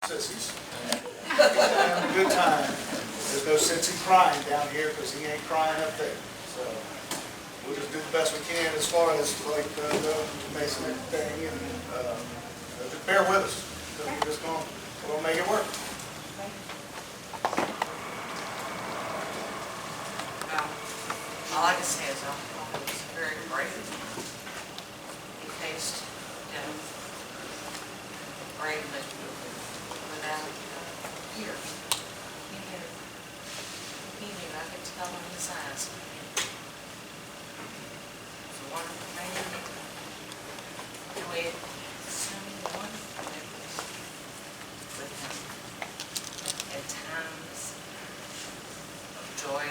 sissies. Having a good time. There's no sense in crying down here because he ain't crying up there. So we'll just do the best we can as far as like the Masonic thing, and just bear with us. So we're just gonna make it work. All I can say is I was very brave. He faced death bravely without fear. He knew, I could tell in his eyes. He's a wonderful man. And we had so many wonderful memories with him. At times of joy.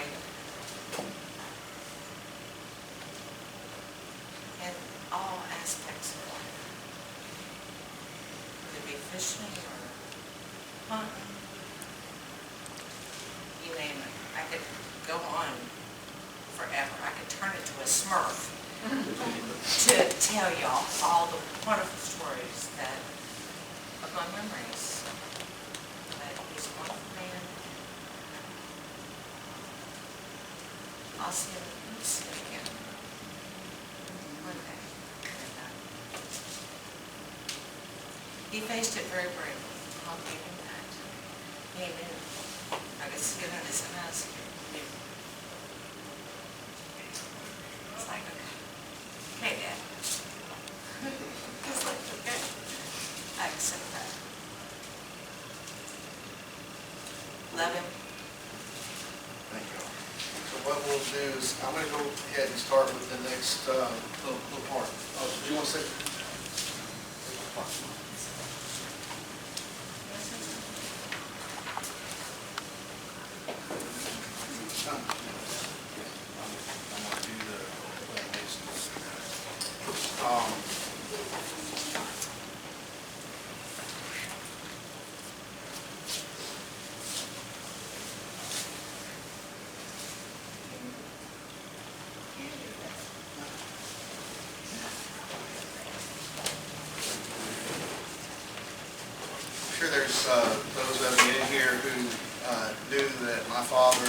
In all aspects of life. It could be fishing or hunting, you name it. I could go on forever. I could turn it to a Smurf to tell y'all all the wonderful stories that of my memories. But he's a wonderful man. I'll see him again. He faced it very bravely. I'll give him that. He knew. I could see it in his eyes. He knew. It's like, okay, Dad. It's like, okay. I accept that. Love him. Thank you. So what we'll do is, I'm going to go ahead and start with the next little part. Oh, do you want to say? I'm sure there's those of you in here who knew that my father,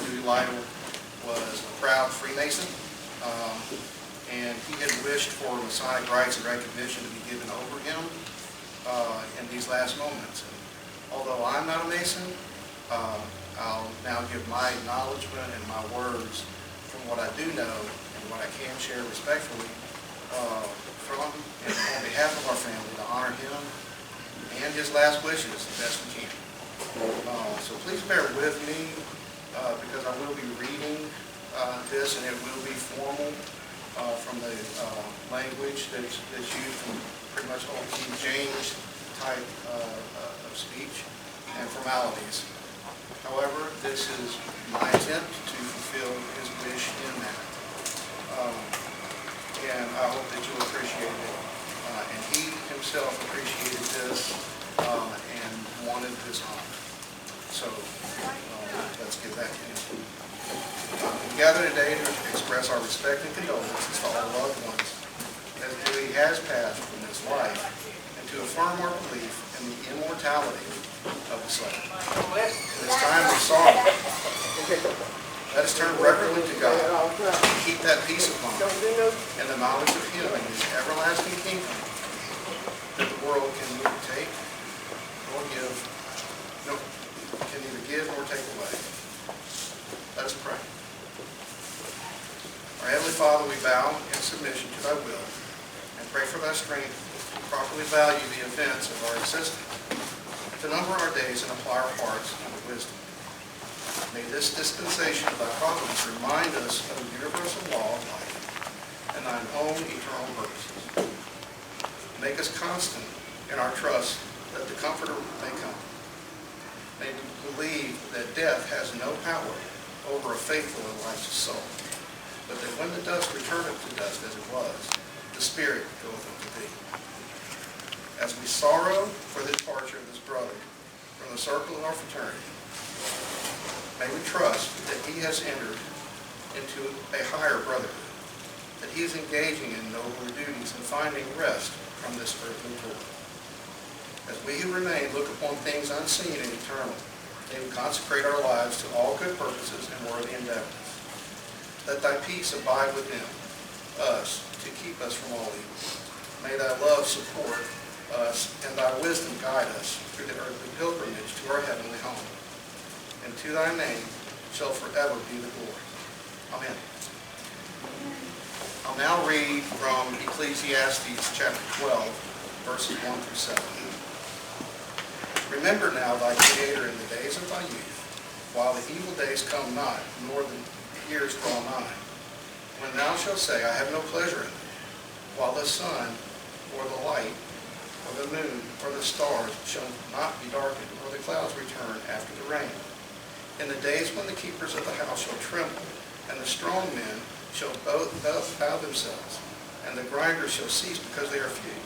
Dewey Lytle, was a proud Freemason, and he had wished for Masonic rights and recognition to be given over him in these last moments. And although I'm not a Mason, I'll now give my acknowledgement and my words from what I do know and what I can share respectfully from and on behalf of our family to honor him and his last wishes as best we can. So please bear with me because I will be reading this, and it will be formal from the language that's used from pretty much old King James type of speech and formalities. However, this is my attempt to fulfill his wish in that. And I hope that you'll appreciate it. And he himself appreciated this and wanted this honor. So let's give that to him. We gather today to express our respect and condolences to all loved ones as Dewey has passed from this life, and to affirm our belief in the immortality of the soul. In this time of sorrow, let us turn reverently to God and keep that peace of mind and the knowledge of Him and His everlasting kingdom that the world can neither take nor give, can neither give nor take away. Let us pray. Our Heavenly Father, we bow in submission to Thy will and pray for Thy strength to properly value the events of our existence, to number our days and apply our hearts with wisdom. May this dispensation of Thy providence remind us of the universal law of life and Thine own eternal purposes. Make us constant in our trust that the Comforter may come. May we believe that death has no power over a faithful and righteous soul, but that when the dust returneth to dust as it was, the Spirit goeth unto thee. As we sorrow for the departure of this brother from the circle of our fraternity, may we trust that he has entered into a higher brotherhood, that he is engaging in nobler duties and finding rest from this earthly toil. As we who remain look upon things unseen and eternal, may we consecrate our lives to all good purposes and worthy endeavors. Let thy peace abide within us to keep us from all evil. May thy love support us and thy wisdom guide us through the earthly pilgrimage to our heavenly home. And to thy name shall forever be the glory. Amen. I'll now read from Ecclesiastes chapter 12, verses 1 through 7. Remember now thy Creator in the days of thy youth, while the evil days come not, nor the years draw nigh, when thou shalt say, I have no pleasure in thee, while the sun, or the light, or the moon, or the stars shall not be darkened, or the clouds return after the rain. In the days when the keepers of the house shall tremble, and the strong men shall both bow themselves, and the grinders shall cease because they are few,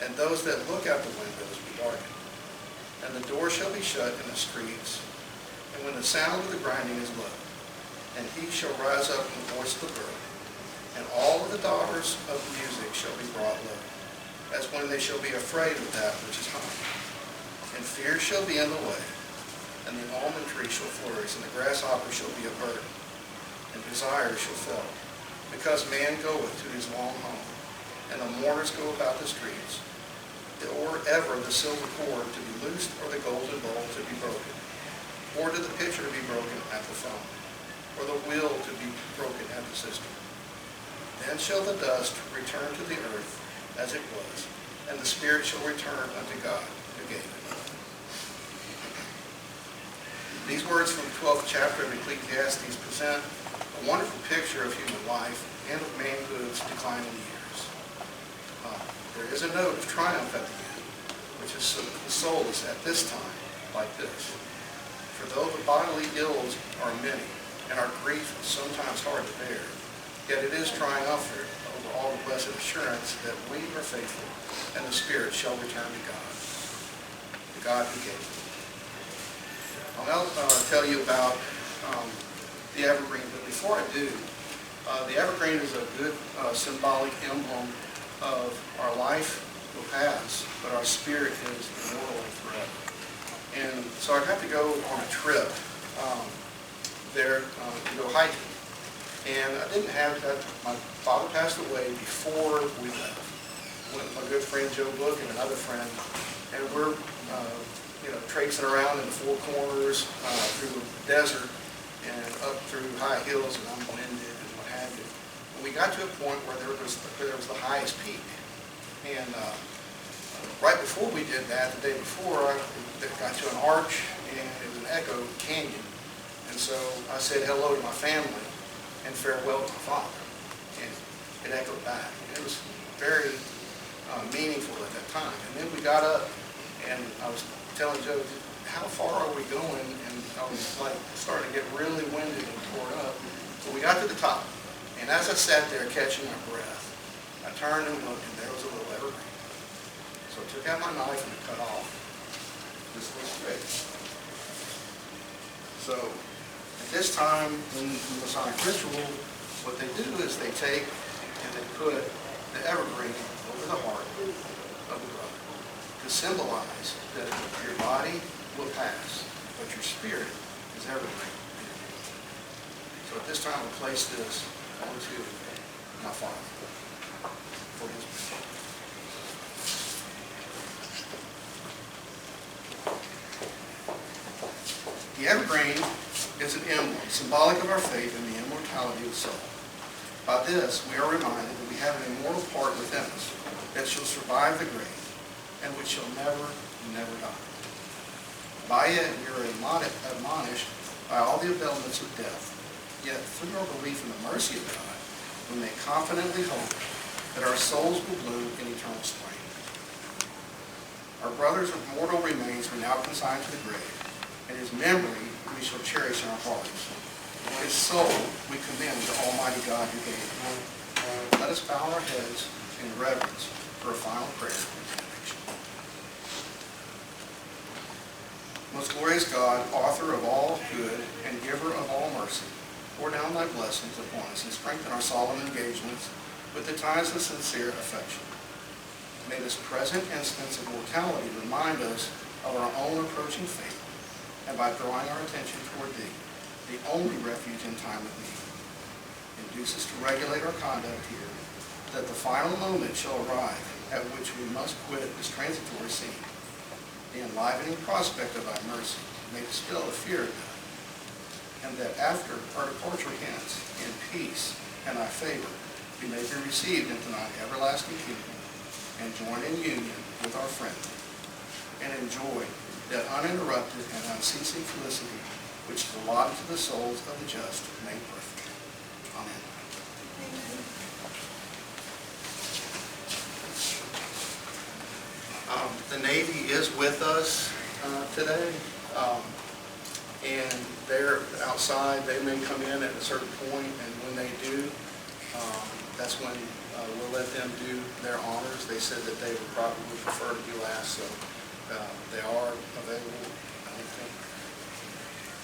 and those that look out the windows be darkened. And the door shall be shut in the streets, and when the sound of the grinding is low, and he shall rise up in the voice of the bird, and all of the daughters of music shall be brought low, as when they shall be afraid of that which is high. And fear shall be in the way, and the almond tree shall flourish, and the grasshopper shall be a burden, and desire shall fail, because man goeth to his long home, and the mourners go about the streets, or ever the silver cord to be loosed, or the golden bowl to be broken, or to the pitcher to be broken at the fountain, or the wheel to be broken at the cistern. Then shall the dust return to the earth as it was, and the spirit shall return unto God who gave it. These words from the 12th chapter of Ecclesiastes present a wonderful picture of human life and of manhood's declining years. There is a note of triumph at the end, which is the soul is at this time like this. For though the bodily ills are many, and our grief is sometimes hard to bear, yet it is triumphant over all the blessed assurance that we are faithful, and the spirit shall return to God, the God who gave it. I'll now tell you about the evergreen, but before I do, the evergreen is a good symbolic emblem of our life will pass, but our spirit is immortal and forever. And so I got to go on a trip there to go hiking. And I didn't have that. My father passed away before we left. Went with my good friend Joe Book and another friend, and we're traipsing around in the Four Corners through the desert and up through high hills, and I'm winded and what have you. And we got to a point where there was the highest peak, and right before we did that, the day before, I got to an arch, and it was an echo canyon. And so I said hello to my family and farewell to my father, and it echoed back. And it was very meaningful at that time. And then we got up, and I was telling Joe, how far are we going? And I was like starting to get really winded and torn up. But we got to the top, and as I sat there catching my breath, I turned and looked, and there was a little evergreen. So I took out my knife and I cut off this little twig. So at this time in the Masonic ritual, what they do is they take and they put the evergreen over the heart of the brother to symbolize that your body will pass, but your spirit is evergreen. So at this time, we'll place this onto my father for his blessing. The evergreen is an emblem, symbolic of our faith in the immortality of the soul. By this, we are reminded that we have an immortal part within us that shall survive the grave and which shall never, never die. By it, we are admonished by all the availments of death. Yet, through our belief in the mercy of God, we may confidently hope that our souls will bloom in eternal spring. Our brother's mortal remains are now consigned to the grave, and his memory we shall cherish in our hearts. His soul we commend to Almighty God who gave him. Let us bow our heads in reverence for a final prayer and benediction. Most glorious God, author of all good and giver of all mercy, pour down thy blessings upon us and strengthen our solemn engagements with the ties of sincere affection. May this present instance of mortality remind us of our own approaching fate, and by drawing our attention toward Thee, the only refuge in time of need, induce us to regulate our conduct here, that the final moment shall arrive at which we must quit this transitory scene. The enlivening prospect of Thy mercy may dispel the fear of death, and that after our departure hence, in peace and Thy favor, we may be received into Thy everlasting kingdom, and join in union with our friend, and enjoy that uninterrupted and unceasing felicity which is allotted to the souls of the just made perfect. Amen. The Navy is with us today, and they're outside. They may come in at a certain point, and when they do, that's when we'll let them do their honors. They said that they would probably prefer to be last, so they are available. I don't think.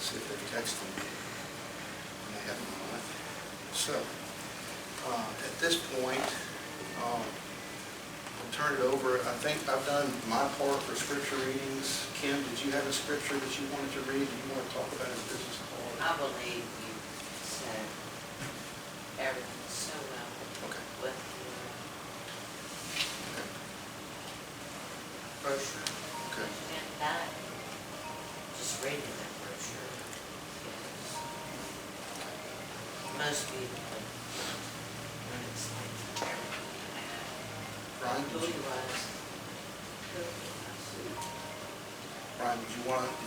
See if they've texted me. And they haven't not. So, at this point, I'll turn it over. I think I've done my part for scripture readings. Kim, did you have a scripture that you wanted to read? Do you want to talk about his business card? I believe you said everything so well. Okay. With your brochure. Okay. And that, just reading that brochure is most beautiful when it's like everything you had. Brian, Who he was. Who he was. Brian, did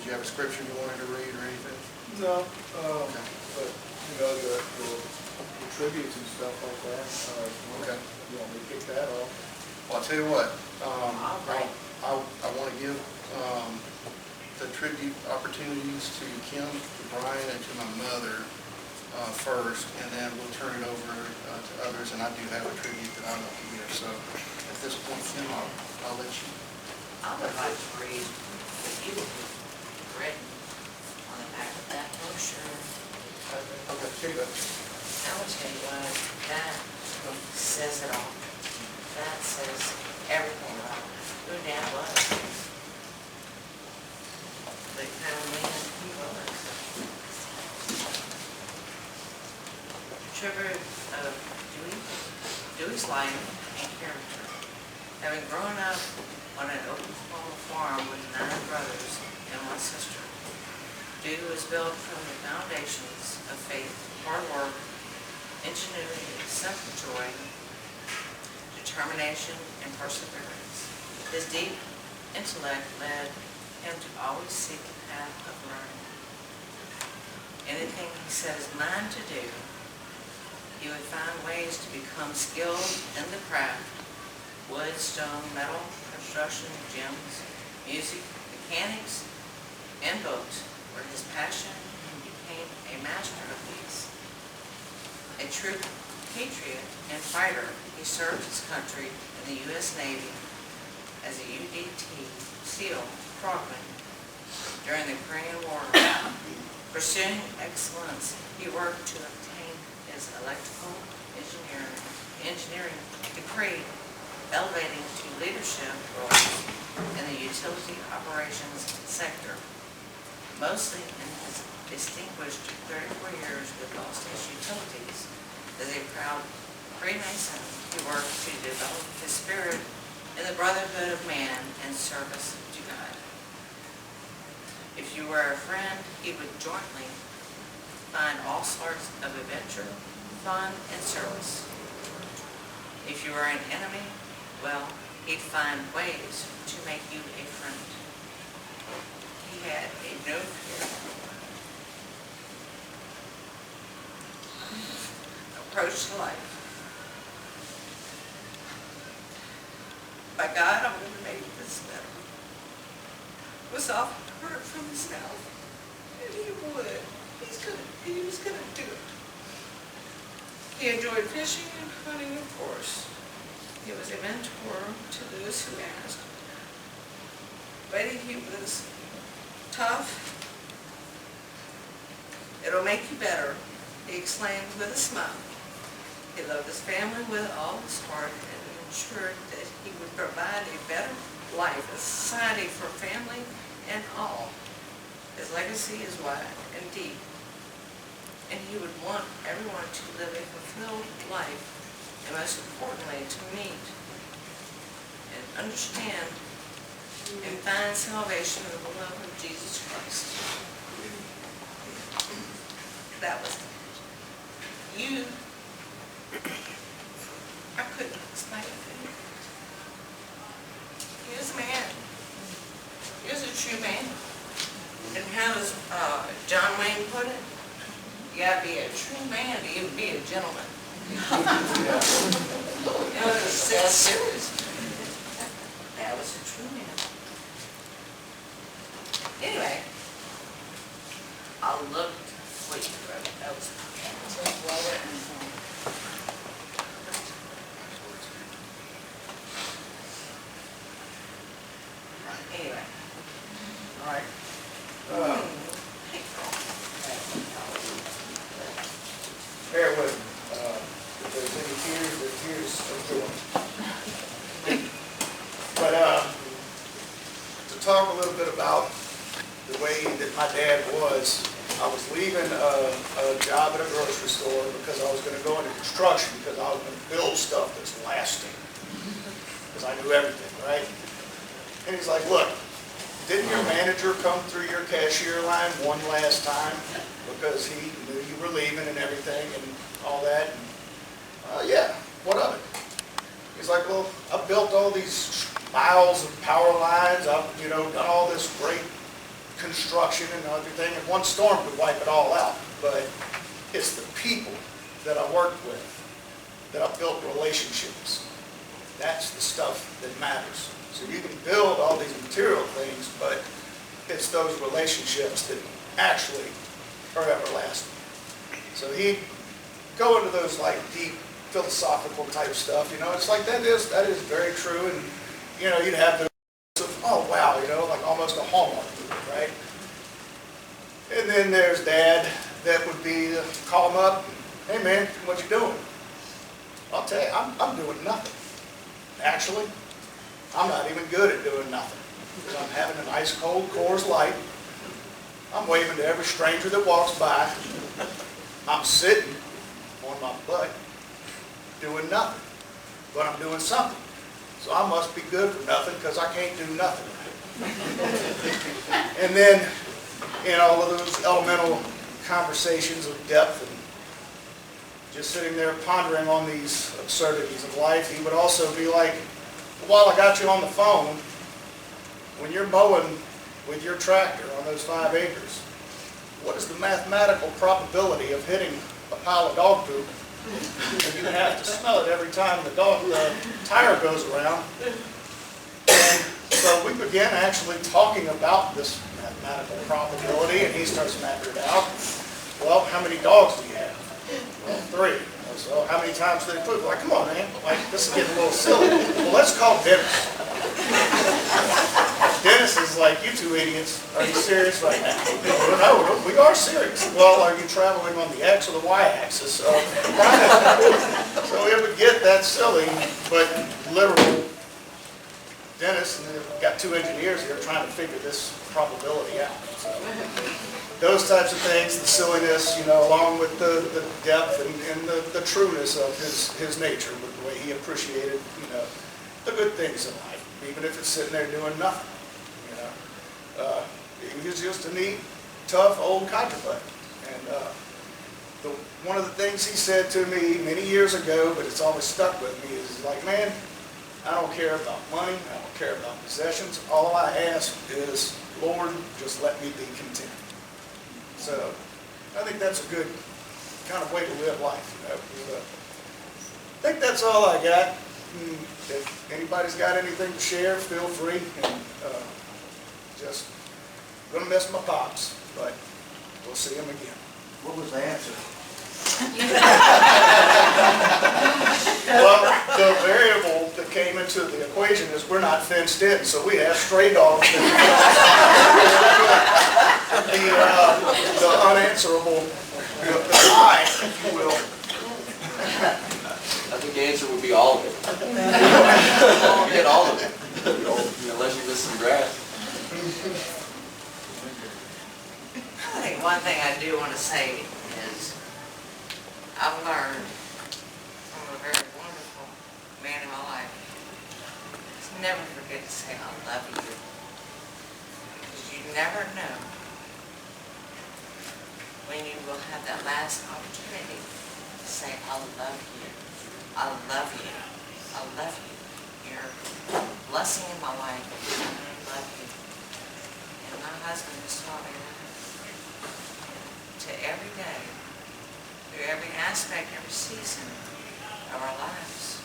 you have a scripture you wanted to read or anything? No, Okay. but, you know, the tributes and stuff like that, Okay. you want me to kick that off? Well, I'll tell you what, All right. I want to give the tribute opportunities to Kim, to Brian, and to my mother first, and then we'll turn it over to others, and I do have a tribute that I want to give. So at this point, Kim, I'll let you. I would like to read what you have written on the back of that brochure. Okay, here you go. I will tell you what, that says it all. That says everything about who Dad was. The kind of man he was. Tribute of Dewey's life and character. Having grown up on an Oklahoma farm with 9 brothers and 1 sister, Dewey was built from the foundations of faith, hard work, ingenuity, self-joy, determination, and perseverance. His deep intellect led him to always seek the path of learning. Anything he set his mind to do, he would find ways to become skilled in the craft: wood, stone, metal, construction, gems, music, mechanics, and books were his passion, and he became a master of these. A true patriot and fighter, he served his country in the U.S. Navy as a UDT SEAL frogman during the Korean War. Pursuing excellence, he worked to obtain his electrical engineering degree, elevating to leadership roles in the utility operations sector. Mostly in his distinguished 34 years with Gulf States Utilities, as a proud Freemason, he worked to develop his spirit in the brotherhood of man and service to God. If you were a friend, he would jointly find all sorts of adventure, fun, and service. If you were an enemy, well, he'd find ways to make you a friend. He had a no fear approach to life. By God, I'm going to make this better. Was often heard from his mouth, and he would. He was going to do it. He enjoyed fishing and hunting, of course. He was a mentor to those who asked. But he was tough. It'll make you better, he exclaimed with a smile. He loved his family with all his heart and ensured that he would provide a better life, a society for family and all. His legacy is wide and deep, and he would want everyone to live a fulfilled life, and most importantly, to meet and understand and find salvation in the love of Jesus Christ. That was you. I couldn't explain it to you. He was a man. He was a true man. And how does John Wayne put it? You gotta be a true man to even be a gentleman. It was that serious. That was a true man. Anyway, I looked for you, brother. That was anyway. All right. Bear with me. If there's any tears, the tears of joy. But to talk a little bit about the way that my dad was, I was leaving a job at a grocery store because I was going to go into construction because I was going to build stuff that's lasting. Because I knew everything, right? And he's like, look, didn't your manager come through your cashier line one last time because he knew you were leaving and everything and all that? And, yeah, what of it? He's like, well, I built all these miles of power lines. I've, done all this great construction and everything, and one storm could wipe it all out. But it's the people that I worked with, that I built relationships. That's the stuff that matters. So you can build all these material things, but it's those relationships that actually are everlasting. So he'd go into those like deep philosophical type stuff, it's like that is very true, and you'd have the oh wow, like almost a Hallmark movie, right? And then there's Dad that would be call him up, hey man, what you doing? I'll tell you, I'm doing nothing. Actually, I'm not even good at doing nothing. Because I'm having an ice cold Coors Light. I'm waving to every stranger that walks by. I'm sitting on my butt doing nothing. But I'm doing something. So I must be good for nothing because I can't do nothing. And then in all of those elemental conversations of depth and just sitting there pondering on these absurdities of life, he would also be like, while I got you on the phone, when you're mowing with your tractor on those 5 acres, what is the mathematical probability of hitting a pile of dog poop? And you have to smell it every time the tire goes around. And so we began actually talking about this mathematical probability, and he starts mapping it out. Well, how many dogs do you have? Well, 3. So how many times do they poop? Like, come on, man. Like, this is getting a little silly. Well, let's call Dennis. Dennis is like, you two idiots, are you serious right now? No, we are serious. Well, are you traveling on the X or the Y axis? So it would get that silly, but literal Dennis, and we've got 2 engineers here trying to figure this probability out. So, those types of things, the silliness, along with the depth and the trueness of his nature, with the way he appreciated, the good things in life, even if it's sitting there doing nothing. He was just a neat, tough, old contrabutt. And one of the things he said to me many years ago, but it's always stuck with me, is like, man, I don't care about money, I don't care about possessions. All I ask is, Lord, just let me be content. So I think that's a good kind of way to live life. I think that's all I got. If anybody's got anything to share, feel free. And just going to miss my pops, but we'll see him again. What was the answer? Well, the variable that came into the equation is we're not fenced in, so we have stray dogs. The unanswerable, the lie, if you will. I think the answer would be all of it. You get all of it. Unless you miss some grass. I think one thing I do want to say is I've learned from a very wonderful man in my life is never forget to say I love you. Because you never know when you will have that last opportunity to say I love you. I love you. I love you. You're a blessing in my life. I love you. And my husband has taught me that. To every day, through every aspect, every season of our lives.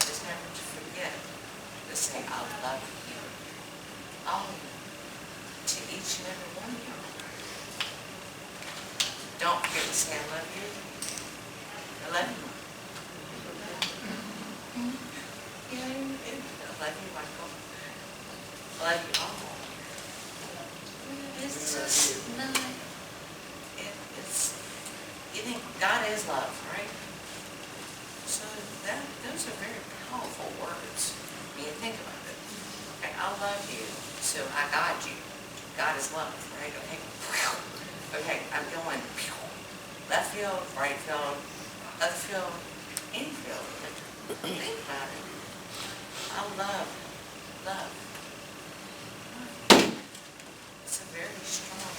Just never to forget to say, I love you. All of you. To each and every one of you. Don't forget to say, I love you. I love you. Yeah, I love you, Michael. I love you all. It's just not. You think God is love, right? So those are very powerful words when you think about it. Okay, I love you, so I got you. God is love, right? Okay, okay, I'm going left field, right field, other field, any field. Think about it. I love. It's a very strong.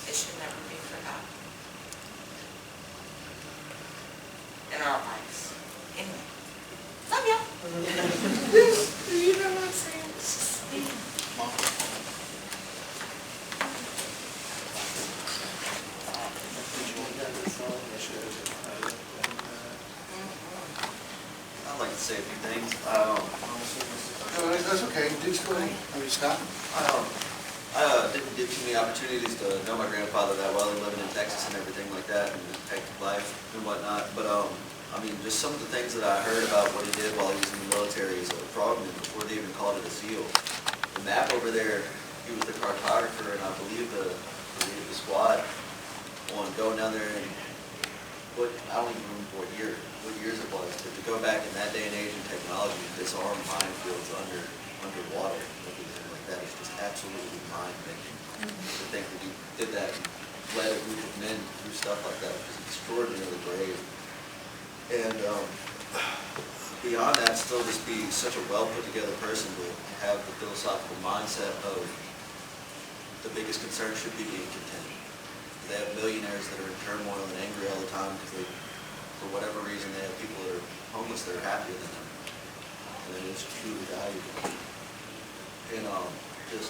It should never be forgotten in our lives. Anyway, love y'all. You know what I'm saying? It's just me. I'd like to say a few things. No, that's okay. Just go ahead. Scott? I didn't get too many opportunities to know my grandfather that well, living in Texas and everything like that, and hectic life and whatnot. But I mean, just some of the things that I heard about what he did while he was in the military as a frogman before they even called it a SEAL. The map over there, he was the cartographer, and I believe the leader of the squad on going down there and I don't even remember what years it was, but to go back in that day and age in technology and disarm minefields underwater, everything like that is just absolutely mind-bending. To think that he did that and led a group of men through stuff like that is extraordinarily brave. And beyond that, still just be such a well put together person to have the philosophical mindset of the biggest concern should be being content. They have millionaires that are in turmoil and angry all the time because they, for whatever reason, they have people that are homeless that are happier than them. And it is truly valuable. And just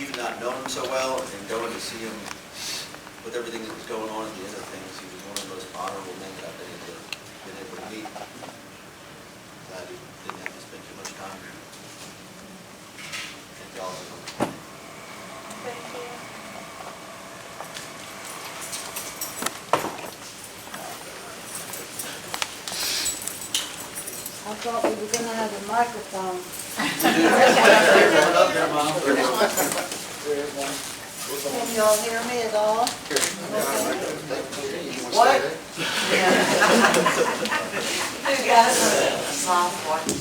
even not knowing him so well and going to see him with everything that was going on at the end of things, he was one of the most honorable men that I've been able to meet. Glad he didn't have to spend too much time here. Thank y'all for coming. Thank you. I thought we were gonna have a microphone. Can y'all hear me at all? What? You guys are a soft voice.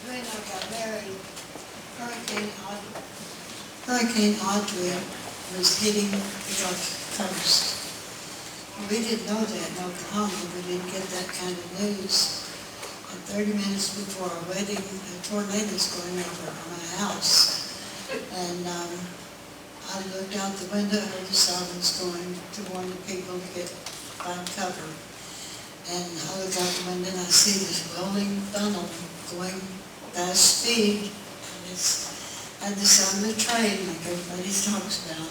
When I got married, Hurricane Audrey was hitting the Gulf Coast. We didn't know that in Oklahoma. We didn't get that kind of news. And 30 minutes before our wedding, a tornado was going over my house. And I looked out the window, heard the sirens going to warn the people to find cover. And I look out the window and I see this rolling funnel going fast speed. And it's at the side of the train, like everybody talks about.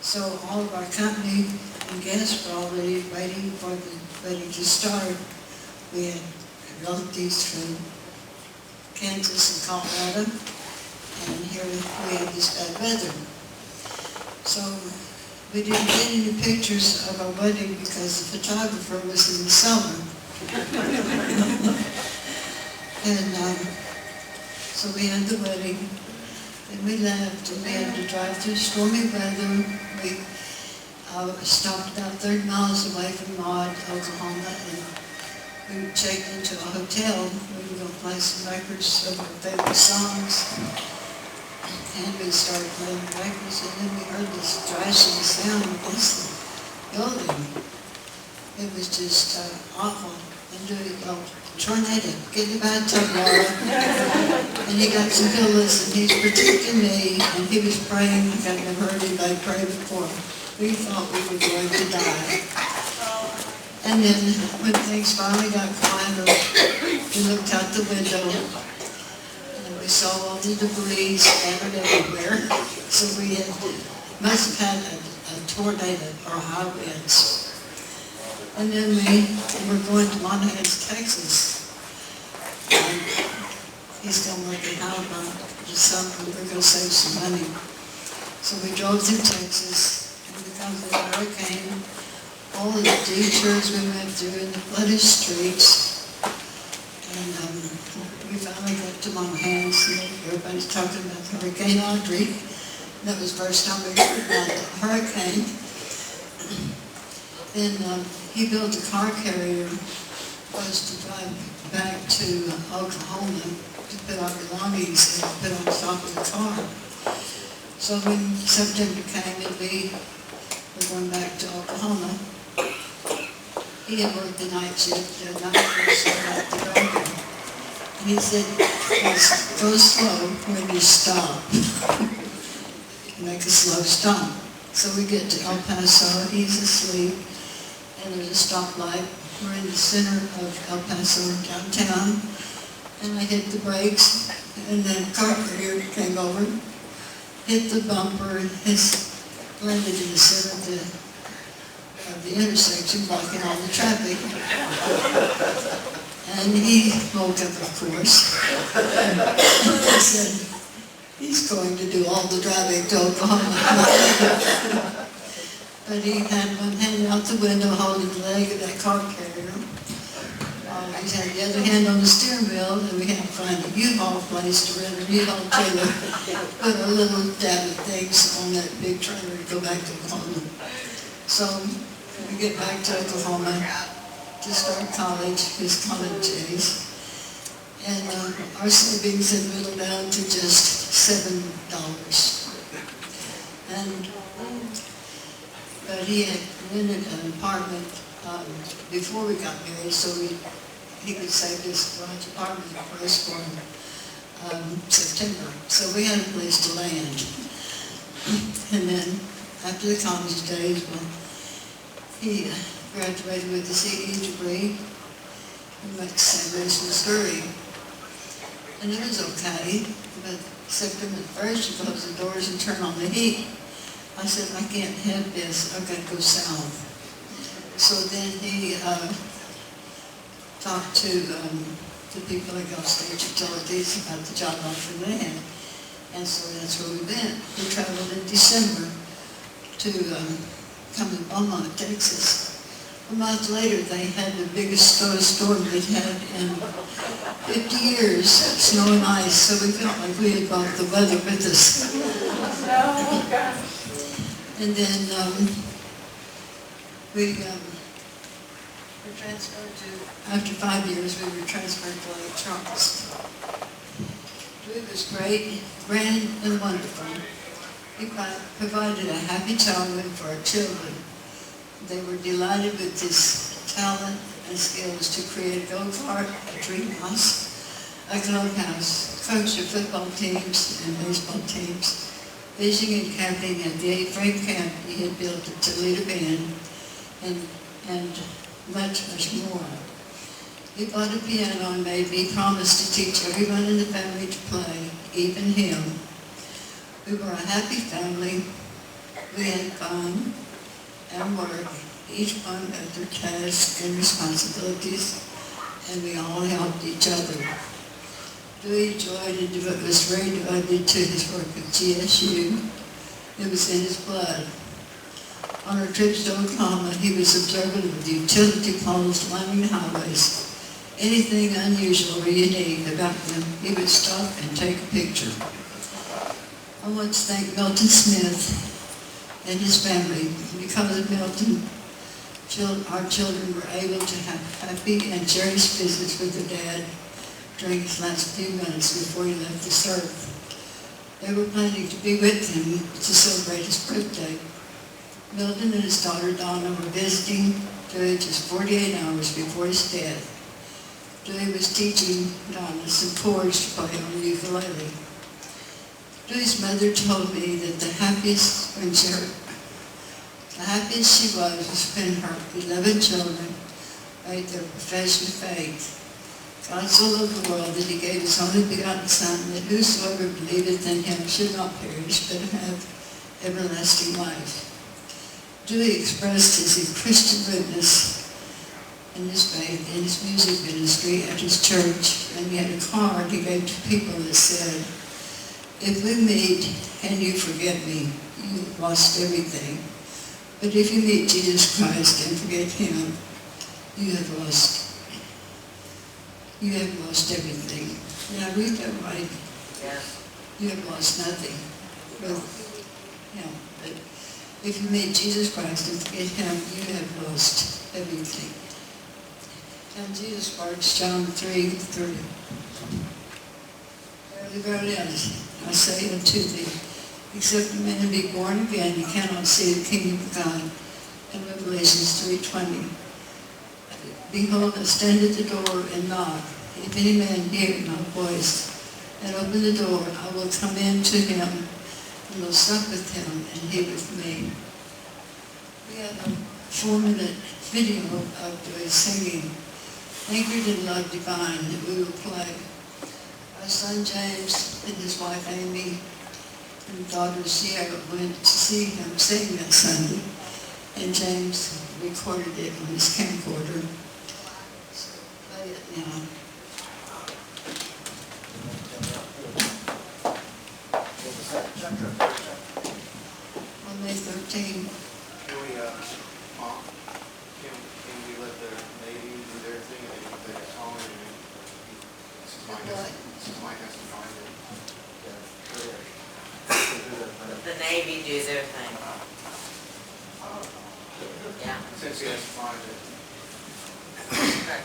So all of our company and guests were already waiting for the wedding to start. We had relatives from Kansas and Colorado, and here we had this bad weather. So we didn't get any pictures of our wedding because the photographer was in the summer. And so we had the wedding. Then we left and we had to drive through stormy weather. We stopped about 30 miles away from Maud, Oklahoma, and we checked into a hotel. We were going to play some records of our favorite songs. And we started playing records, and then we heard this crashing sound against the building. It was just awful. And Dewey go, tornado, get in the bathtub, Laura. And he got some pillows, and he's protecting me, and he was praying like I'd never heard anybody pray before. We thought we were going to die. And then when things finally got quieter, we looked out the window, and we saw all the debris scattered everywhere. So we must have had a tornado or high winds. And then we were going to Monahans, Texas. And he's going to work in Alabama this summer. We're going to save some money. So we drove through Texas, and because of the hurricane, all of the detours we went through in the flooded streets, and we finally got to Monahans, and everybody's talking about Hurricane Audrey. That was the first time we heard about the hurricane. Then he built a car carrier for us to drive back to Oklahoma to put our belongings and put on top of the car. So when September came and we were going back to Oklahoma, he had worked the night shift, the night shift at the driver. And he said, go slow when you stop. Make a slow stop. So we get to El Paso, he's asleep, and there's a stoplight. We're in the center of El Paso, downtown, and I hit the brakes, and then a car carrier came over, hit the bumper, and landed in the center of the intersection, blocking all the traffic. And he woke up, of course. He said, he's going to do all the driving to Oklahoma. But he had one hand out the window holding the leg of that car carrier. He had the other hand on the steering wheel, and we had to find a U-Haul place to rent a U-Haul trailer, put a little dab of things on that big trailer to go back to Oklahoma. So we get back to Oklahoma to start college, his college days. And our savings had whittled down to just $7. But he had rented an apartment before we got married, so he could save this large apartment for us for September. So we had a place to land. And then after the college days, well, he graduated with a CE degree. We went to St. Louis, Missouri. And it was okay, but September 1st, you close the doors and turn on the heat. I said, I can't have this, I've got to go south. So then he talked to the people at Gulf State Utilities about the job offer they had. And so that's where we went. We traveled in December to come to Beaumont, Texas. A month later, they had the biggest snowstorm they'd had in 50 years, snow and ice, so we felt like we had brought the weather with us. And then we were transferred to, after 5 years, we were transferred to Lake Charles. It was great, grand, and wonderful. He provided a happy childhood for our children. They were delighted with his talent and skills to create a go-kart, a dream house, a clubhouse, coach of football teams and baseball teams, fishing and camping at the 8-frame camp he had built at Toledo Bend, and much, much more. He bought a piano and made me promise to teach everyone in the family to play, even him. We were a happy family. We had fun and work. Each one had their tasks and responsibilities, and we all helped each other. Dewey was very devoted to his work at GSU. It was in his blood. On our trips to Oklahoma, he was observant of the utility poles lining the highways. Anything unusual or unique about them, he would stop and take a picture. I want to thank Milton Smith and his family. Because of Milton, our children were able to have happy and cherished visits with their dad during his last few months before he left this earth. They were planning to be with him to celebrate his birthday. Milton and his daughter Donna were visiting Dewey just 48 hours before his death. Dewey was teaching Donna some chords to play on the ukulele. Dewey's mother told me that the happiest she was when her 11 children made their profession of faith. God so loved the world that he gave his only begotten Son, that whosoever believeth in him should not perish, but have everlasting life. Dewey expressed his Christian witness in his faith in his music ministry at his church, and he had a card he gave to people that said, "If we meet and you forget me, you've lost everything. But if you meet Jesus Christ and forget him, you have lost everything." Did I read that right? Yes. You have lost nothing. But, but if you meet Jesus Christ and forget him, you have lost everything. And Jesus words, John 3:3. Verily, verily, I say unto thee, except a man be born again, he cannot see the kingdom of God. And Revelations 3:20. Behold, I stand at the door and knock. If any man hear my voice and open the door, I will come in to him and will sup with him and he with me. We have a 4-minute video of Dewey singing Anchored in Love Divine that we will play. Our son James and his wife Amy and daughter Sierra went to see him sing that Sunday, and James recorded it on his camcorder. So play it now. On May 13. Can we, Mom, can we let the Navy do their thing, and they play a song, and Mrs. Mike has to find it. The Navy do their thing. Yeah. Since he has to find it. Okay.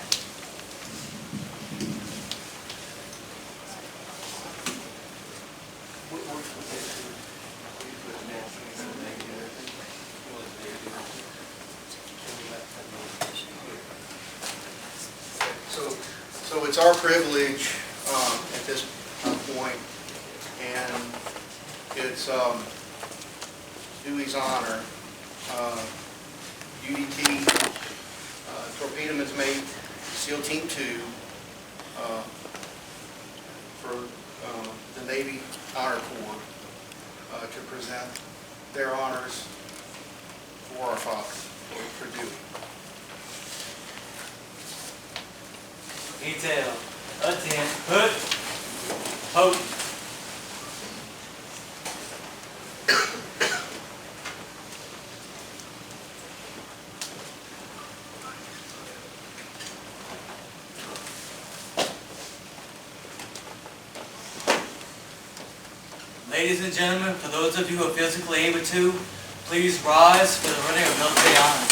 So it's our privilege at this point, and it's Dewey's honor. UDT Torpedoman's Mate SEAL Team 2 for the Navy Honor Corps to present their honors for our father, for Dewey. Detail, attend, put, hope. Ladies and gentlemen, for those of you who are physically able to, please rise for the running of military honor.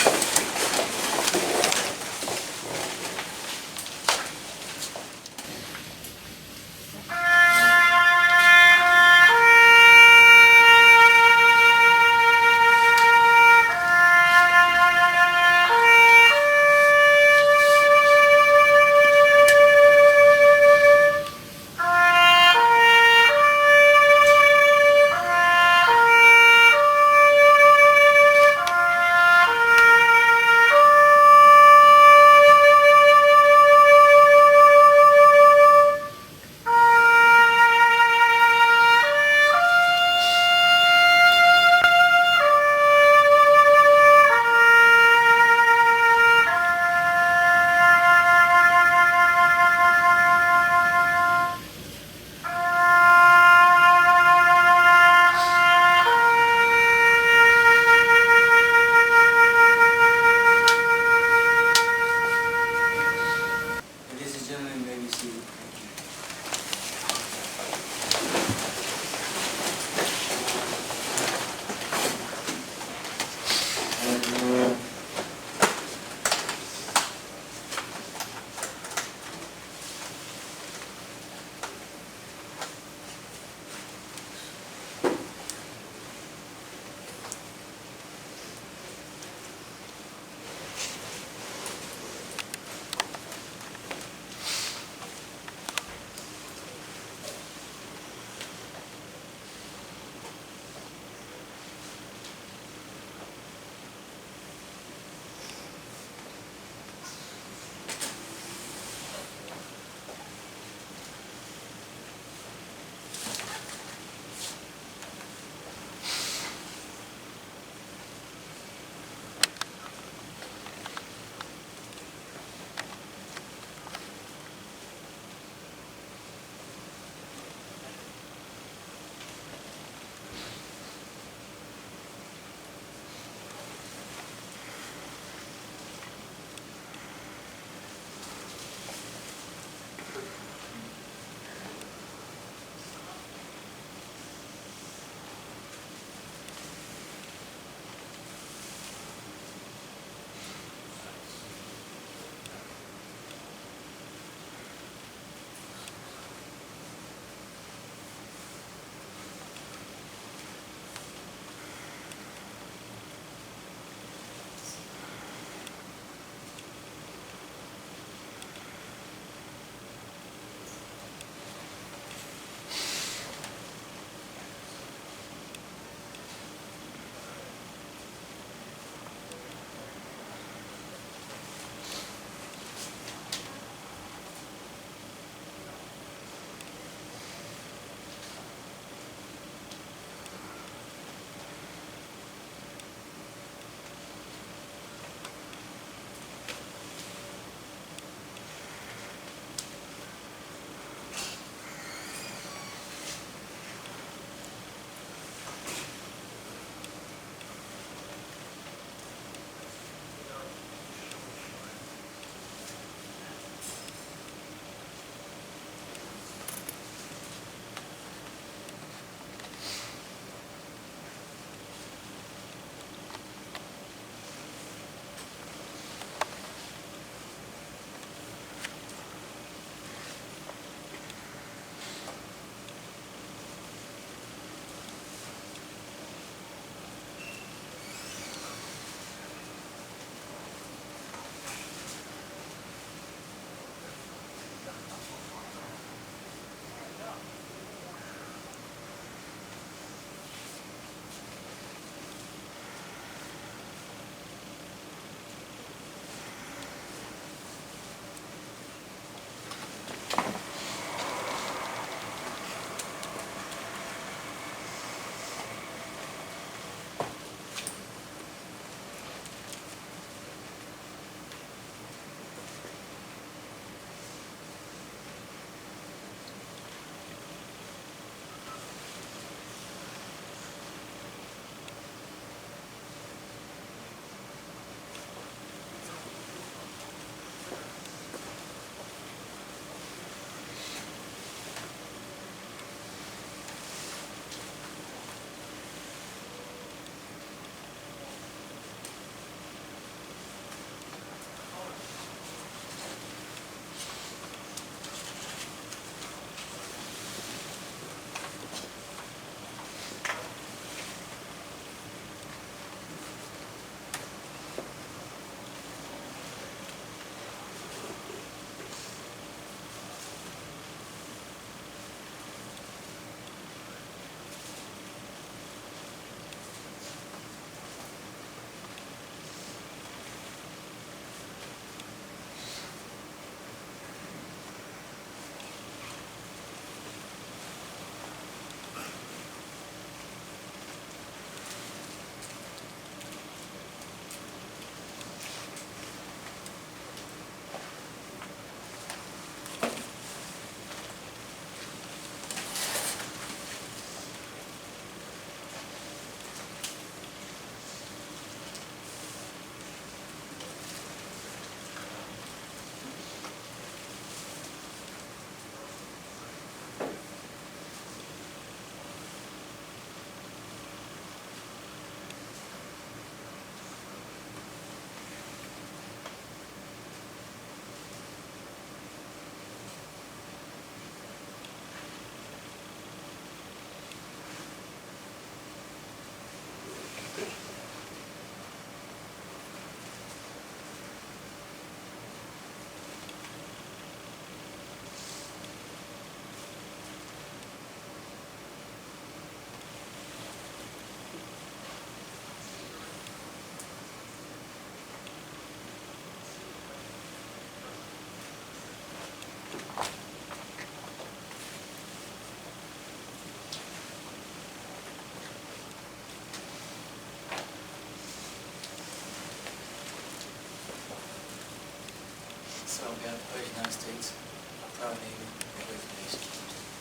on behalf of the United States, a proud neighbor of the nation.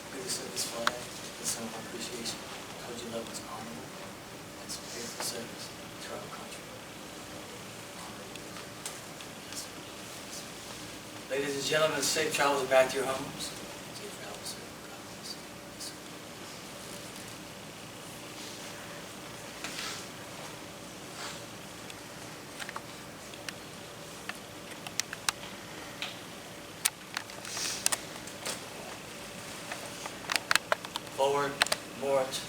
With the service flag, the symbol of appreciation, towards your love is honorable and some faithful service to our country. Ladies and gentlemen, safe travels back to your homes. Safe travels, sir. God bless you. Yes, sir. Forward, march.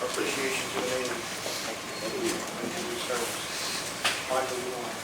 Appreciation to the Navy. Thank you for your service. Michael, you want to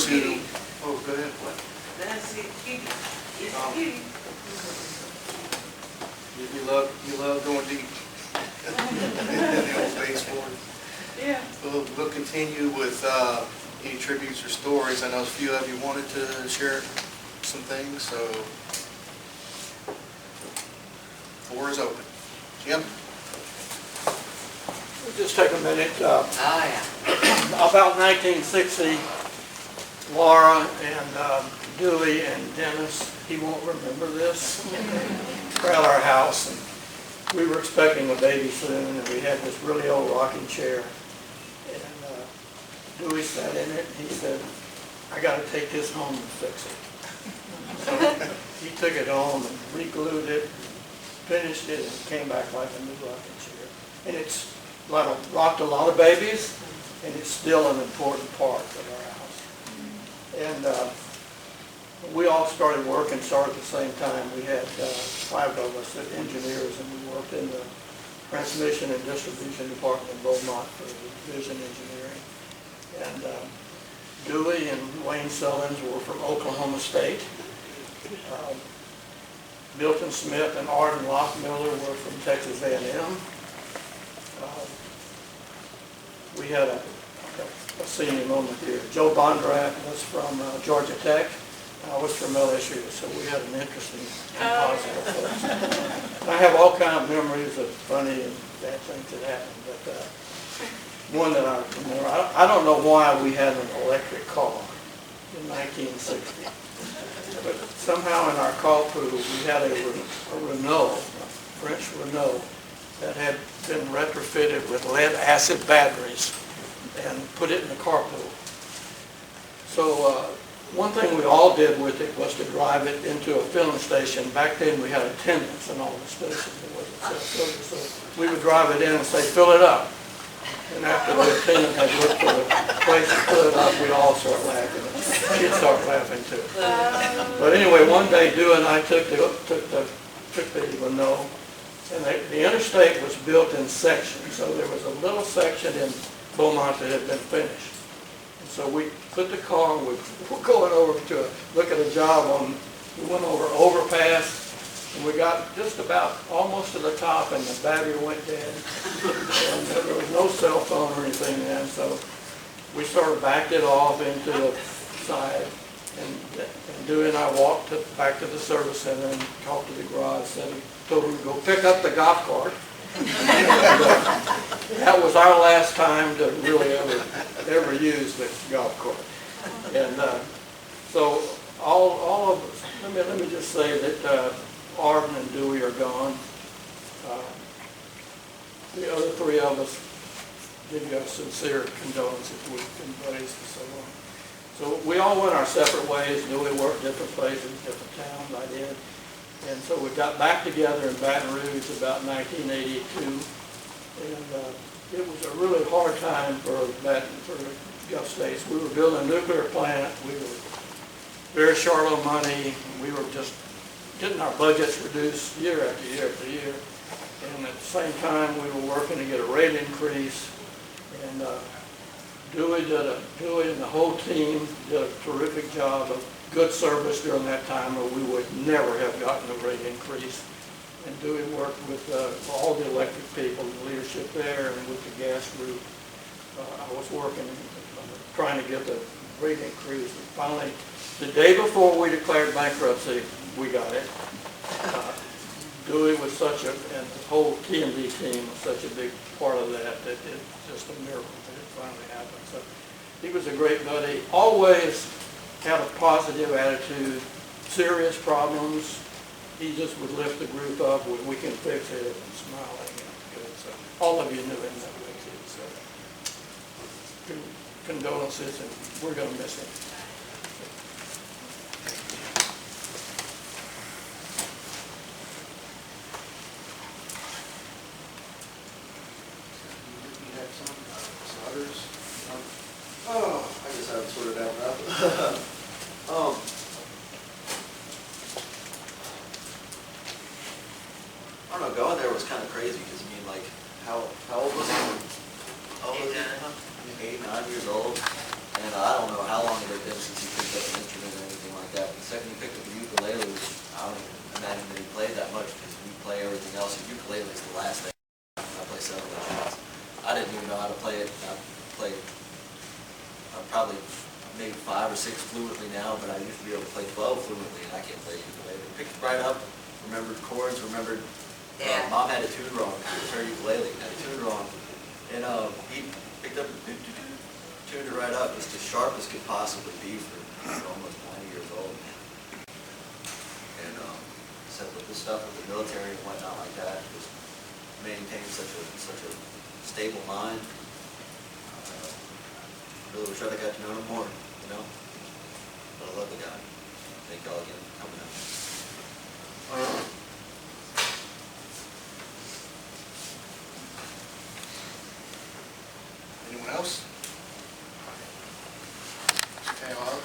those who, oh, go ahead, what? That's it, Kitty. It's Oh. Kitty. You love going deep. The old baseboard. Yeah. We'll continue with any tributes or stories. I know a few of you wanted to share some things, so floor is open. Jim? We'll just take a minute. Oh, yeah. About 1960, Laura and Dewey and Dennis, he won't remember this, were at our house. And we were expecting a baby soon, and we had this really old rocking chair. And Dewey sat in it, and he said, I got to take this home and fix it. So he took it home and re-glued it, finished it, and it came back like a new rocking chair. And it's rocked a lot of babies, and it's still an important part of our house. And we all started working, started at the same time. We had 5 of us engineers, and we worked in the transmission and distribution department in Beaumont for division engineering. And Dewey and Wayne Sullins were from Oklahoma State. Milton Smith and Arden Lockmiller were from Texas A&M. We had a senior moment here. Joe Bondrat was from Georgia Tech. I was from LSU, so we had an interesting composite of folks. I have all kinds of memories of funny and bad things that happened, but one that I remember, I don't know why we had an electric car in 1960, but somehow in our call pool we had a Renault, a French Renault, that had been retrofitted with lead acid batteries and put it in the carpool. So one thing we all did with it was to drive it into a filling station. Back then we had attendants in all the stations. It wasn't self-service. So we would drive it in and say, fill it up. And after the attendant had looked for the place to fill it up, we all start laughing. She'd start laughing too. But anyway, one day Dewey and I took the Renault. And the interstate was built in sections, so there was a little section in Beaumont that had been finished. And so we put the car, we were going over to look at a job we went over overpass, and we got just about almost to the top, and the battery went dead. And there was no cell phone or anything then, so we sort of backed it off into the side. And Dewey and I walked back to the service center and talked to the garage, told him to go pick up the golf cart. That was our last time to really ever use the golf cart. And so all of us, let me just say that Arden and Dewey are gone. The other 3 of us give you our sincere condolences. We've been raised for so long. So we all went our separate ways. Dewey worked different places, different towns. I did. And so we got back together in Baton Rouge about 1982. And it was a really hard time for the Gulf states. We were building a nuclear plant. We were very short on money. We were just getting our budgets reduced year after year after year. And at the same time, we were working to get a rate increase. And Dewey and the whole team did a terrific job of good service during that time, or we would never have gotten a rate increase. And Dewey worked with all the electric people, the leadership there, and with the gas group. I was working, trying to get the rate increase. And finally, the day before we declared bankruptcy, we got it. Dewey was and the whole T&D team was such a big part of that it's just a miracle that it finally happened. So he was a great buddy. Always had a positive attitude. Serious problems, he just would lift the group up. We can fix it, and smiling and good. So all of you knew him that way too. So condolences, and we're going to miss him. Oh, I guess I would sort it out now. I don't know, going there was kind of crazy because, I mean, like, how old was he? How old was he? 8, 9 years old. And I don't know how long it had been since he picked up an instrument or anything like that. But the second he picked up a ukulele, which I don't imagine that he played that much because we play everything else. And ukulele is the last thing. I play several instruments. I didn't even know how to play it. I played probably maybe 5 or 6 fluently now, but I used to be able to play 12 fluently, and I can't play ukulele. Picked it right up, remembered chords, remembered. Yeah. Mom had a tuner on. It was her ukulele. Had a tuner on, and he picked up, tuned it right up, just as sharp as could possibly be for almost 90 years old. And said with this stuff with the military and whatnot like that, just maintain such a stable mind. Really wish I'd have got to know him more, you know. But I love the guy. Thank y'all again for coming out. Anyone else? Okay, well,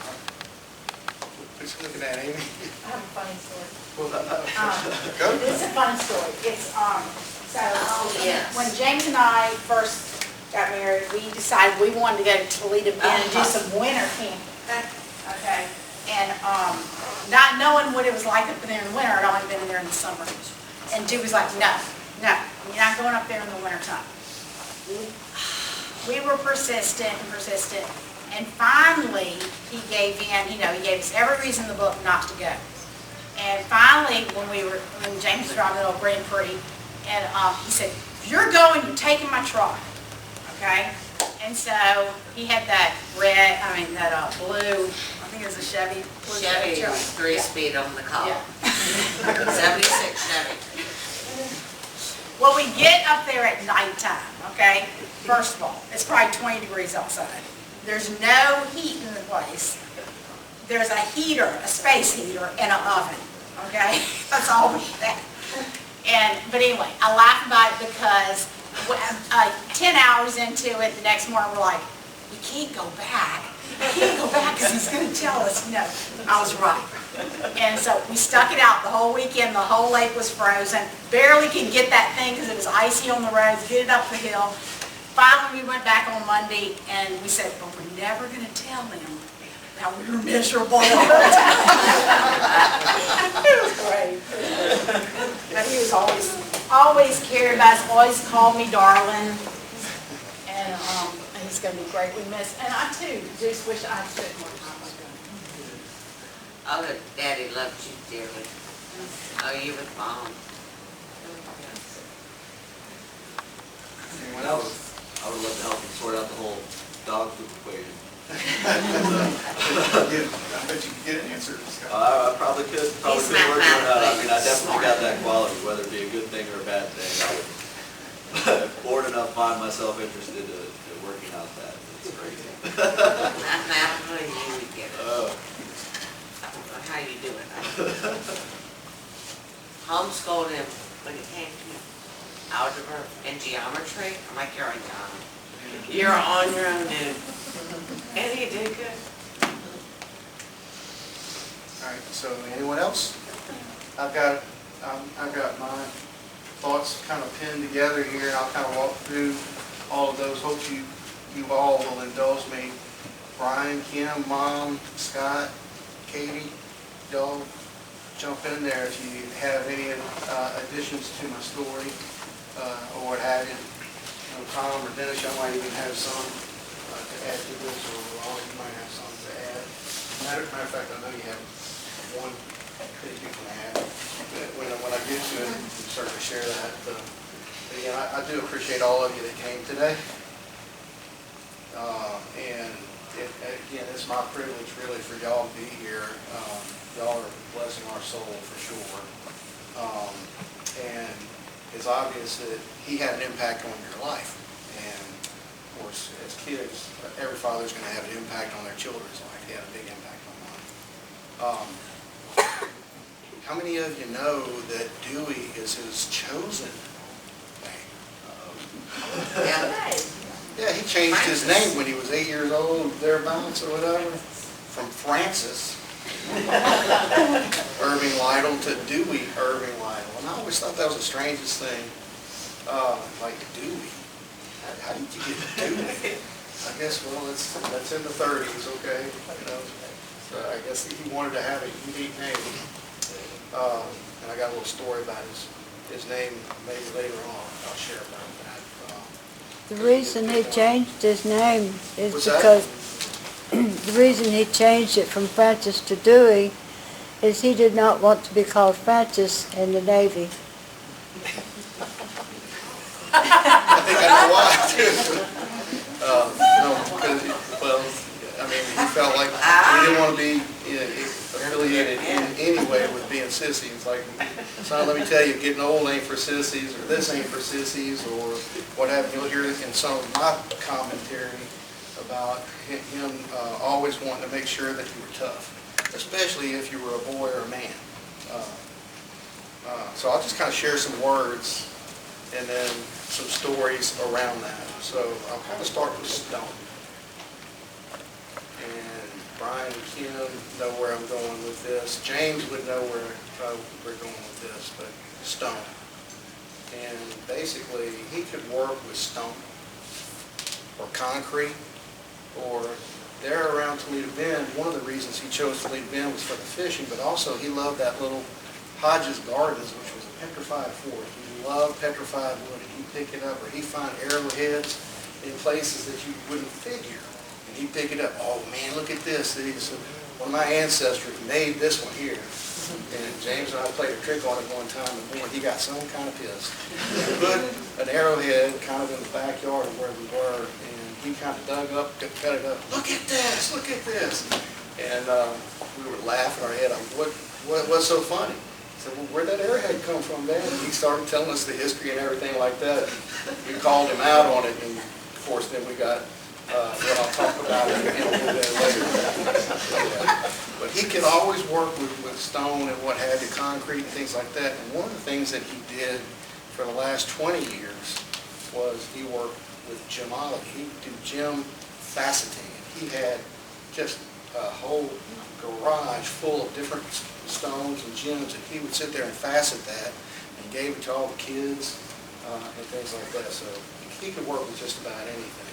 who's looking at Amy? I have a funny story. Go. This is a funny story. It's, yes. when James and I first got married, we decided we wanted to go to Toledo Bend and do some winter camping. Okay? And, not knowing what it was like up there in the winter, I'd only been in there in the summer. And Dewey was like, no, you're not going up there in the wintertime. We were persistent, and finally, he gave in. He gave us every reason in the book not to go. And finally, when James was driving the little Grand Prix, and he said, if you're going, you're taking my truck, okay? And so he had that blue, I think it was a Chevy. Blue Chevy truck. was 3-speed on the column. Yeah. 76 Chevy. Well, we get up there at nighttime, okay? First of all, it's probably 20 degrees outside. There's no heat in the place. There's a heater, a space heater, and an oven, okay? That's all we have. But anyway, I laugh about it because 10 hours into it, the next morning we're like, we can't go back. We can't go back because he's going to tell us. I was right. And so we stuck it out the whole weekend. The whole lake was frozen. Barely could get that thing because it was icy on the roads, get it up the hill. Finally, we went back on Monday and we said, well, we're never going to tell him how we were miserable. It was great. But he was always cared about us, always called me darling. And he's going to be greatly missed. And I, too, just wish I took more time with him. Oh, Daddy loved you dearly. Oh, you were Mom. Anyone else? I would love to help him sort out the whole dog food equation. I bet you could get an answer. I probably could He's work on that. I mean, I definitely mathematically got that quality, whether it be a good thing or a bad thing. I would, bored enough, find myself interested in working out that. It's crazy. Mathematically, you would get it. Oh. I don't know how you do it. Homeschooled him when it came to algebra and geometry. I'm like, you're on your own. You're on your own, dude. And he did good. All right, so anyone else? I've got my thoughts kind of pinned together here, and I'll kind of walk through all of those. Hope you all will indulge me. Brian, Kim, Mom, Scott, Katie, y'all jump in there if you have any additions to my story or what have you. Tom or Dennis, y'all might even have some to add to this, or Ron, you might have some to add. Matter of fact, I know you have one that you can add. But when I get to it, you can start to share that. But again, I do appreciate all of you that came today. And again, it's my privilege really for y'all to be here. Y'all are blessing our soul for sure. And it's obvious that he had an impact on your life. And of course, as kids, every father's going to have an impact on their children's life. He had a big impact on mine. How many of you know that Dewey is his chosen name? Yeah, he changed his name when he was 8 years old, thereabouts or whatever, from Francis Irving Lytle to Dewey Irving Lytle. And I always thought that was the strangest thing. Like Dewey. How did you get Dewey? I guess, well, that's in the 30s, okay, you know. So I guess he wanted to have a unique name. And I got a little story about his name maybe later on. I'll share about that. The reason he changed his name is What's that? because, the reason he changed it from Francis to Dewey is he did not want to be called Francis in the Navy. I think I know why, too. No, because, well, I mean, he felt like he didn't want to be affiliated in any way with being sissy. It's like, son, let me tell you, getting old ain't for sissies, or this ain't for sissies, or what have you. You'll hear it in some of my commentary about him always wanting to make sure that you were tough, especially if you were a boy or a man. So I'll just kind of share some words and then some stories around that. So I'll kind of start with Stone. And Brian and Kim know where I'm going with this. James would know where we're going with this, but Stone. And basically, he could work with stone or concrete, or there around Toledo Bend. One of the reasons he chose Toledo Bend was for the fishing, but also he loved that little Hodges Gardens, which was a petrified fort. He loved petrified wood, and he'd pick it up, or he'd find arrowheads in places that you wouldn't figure. And he'd pick it up. Oh man, look at this. So one of my ancestors made this one here. And James and I played a trick on it one time, and boy, he got some kind of pissed. We put an arrowhead kind of in the backyard of where we were, and he kind of dug up, cut it up. Look at this, look at this. And we were laughing our head off. What's so funny? I said, well, where'd that arrowhead come from, Dad? And he started telling us the history and everything like that. We called him out on it, and of course then we got what I'll talk about in a little bit later. But he could always work with stone and what have you, concrete and things like that. And one of the things that he did for the last 20 years was he worked with gemology. He would do gem faceting. He had just a whole garage full of different stones and gems, and he would sit there and facet that and gave it to all the kids and things like that. So he could work with just about anything.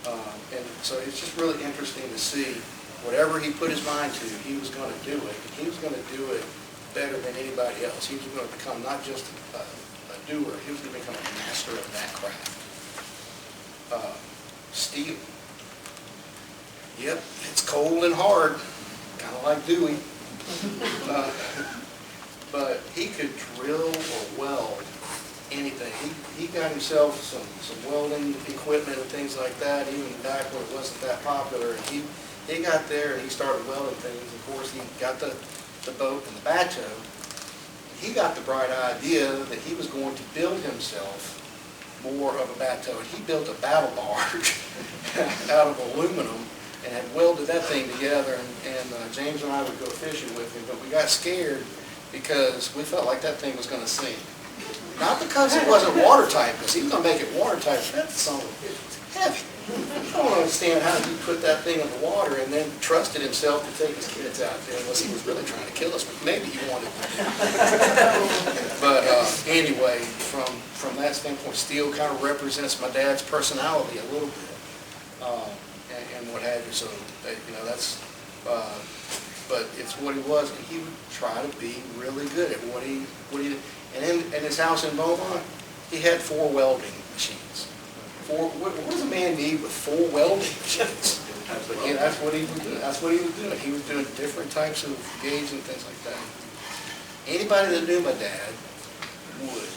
And so it's just really interesting to see whatever he put his mind to, he was going to do it. And he was going to do it better than anybody else. He was going to become not just a doer, he was going to become a master of that craft. Steel. Yep, it's cold and hard, kind of like Dewey. But he could drill or weld anything. He got himself some welding equipment and things like that, even back when it wasn't that popular. And he got there and he started welding things. Of course, he got the boat and the Baton. He got the bright idea that he was going to build himself more of a Baton. He built a battle barge out of aluminum and had welded that thing together. And James and I would go fishing with him, but we got scared because we felt like that thing was going to sink. Not because it wasn't watertight, because he was going to make it watertight. That song was heavy. I don't understand how he put that thing in the water and then trusted himself to take his kids out there, unless he was really trying to kill us, but maybe he wanted to. But anyway, from that standpoint, steel kind of represents my dad's personality a little bit, and what have you. So, you know, that's, but it's what he was, and he would try to be really good at what he did. And in his house in Beaumont, he had 4 welding machines. What does a man need with 4 welding machines? But yeah, that's what he was doing. That's what he was doing. He was doing different types of gauge and things like that. Anybody that knew my dad, wood.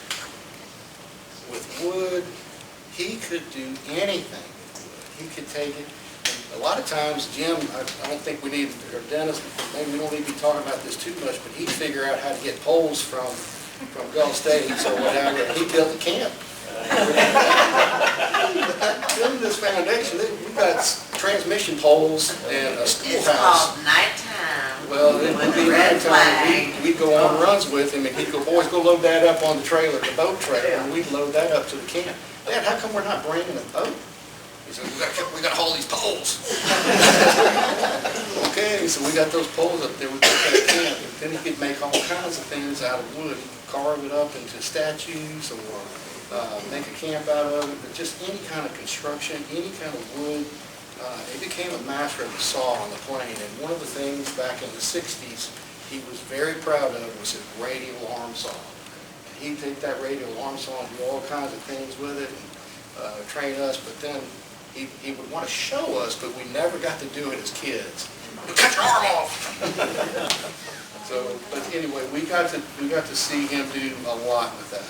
With wood, he could do anything with wood. He could take it. And a lot of times, Jim, I don't think we need, or Dennis, maybe we don't need to be talking about this too much, but he'd figure out how to get poles from Gulf States or whatever, and he built a camp. Building this foundation, we got transmission poles and a schoolhouse. It's called nighttime. Well, it would be nighttime. We'd go on runs with him, and he'd go, boys, go load that up on the trailer, the boat trailer, and we'd load that up to the camp. Dad, how come we're not bringing a boat? He said, we got to haul these poles. Okay, so we got those poles up there. We put that camp. And then he could make all kinds of things out of wood. He could carve it up into statues or make a camp out of it, but just any kind of construction, any kind of wood. He became a master of the saw on the plane, and one of the things back in the 60s he was very proud of was his radial arm saw. And he'd take that radial arm saw and do all kinds of things with it and train us, but then he would want to show us, but we never got to do it as kids. Cut your arm off! So, but anyway, we got to see him do a lot with that.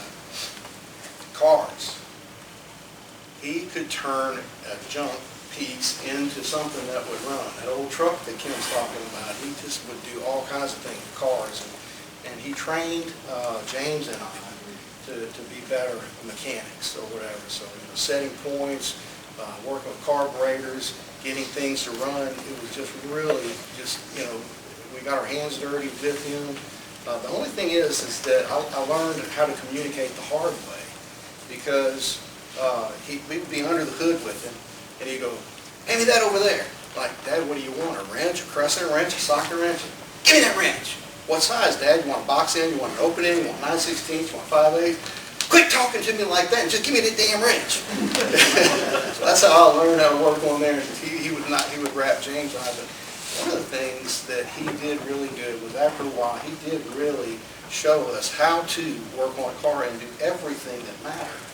Cars. He could turn a junk piece into something that would run. That old truck that Kim's talking about, he just would do all kinds of things with cars. And he trained James and I to be better mechanics or whatever. So, setting points, working with carburetors, getting things to run. It was just really we got our hands dirty with him. The only thing is that I learned how to communicate the hard way, because we would be under the hood with him, and he'd go, "Hand me that over there." Like, "Dad, what do you want? A wrench, a crescent wrench, a socket wrench? Give me that wrench." "What size, Dad? You want a box end? You want an open end? You want 9/16? You want 5/8? Quit talking to me like that and just give me that damn wrench." So that's how I learned how to work on there. He would wrap James on it. But one of the things that he did really good was, after a while, he did really show us how to work on a car and do everything that mattered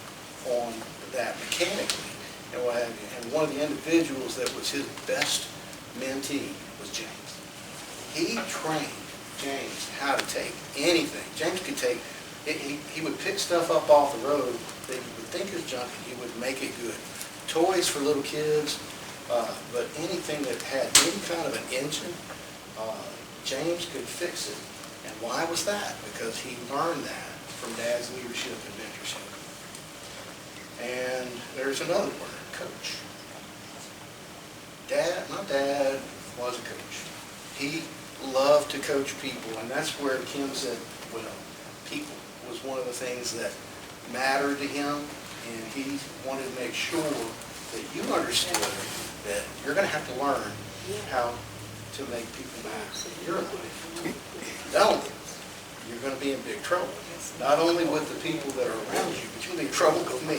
on that mechanically and what have you. And one of the individuals that was his best mentee was James. He trained James how to take anything. James could take, he would pick stuff up off the road that you would think is junk, and he would make it good. Toys for little kids, but anything that had any kind of an engine, James could fix it. And why was that? Because he learned that from Dad's leadership and mentorship. And there's another word, coach. My dad was a coach. He loved to coach people, and that's where Kim said, well, people was one of the things that mattered to him, and he wanted to make sure that you understood that you're going to have to learn how to make people mad in your life. Don't. You're going to be in big trouble. Not only with the people that are around you, but you'll be in trouble with me.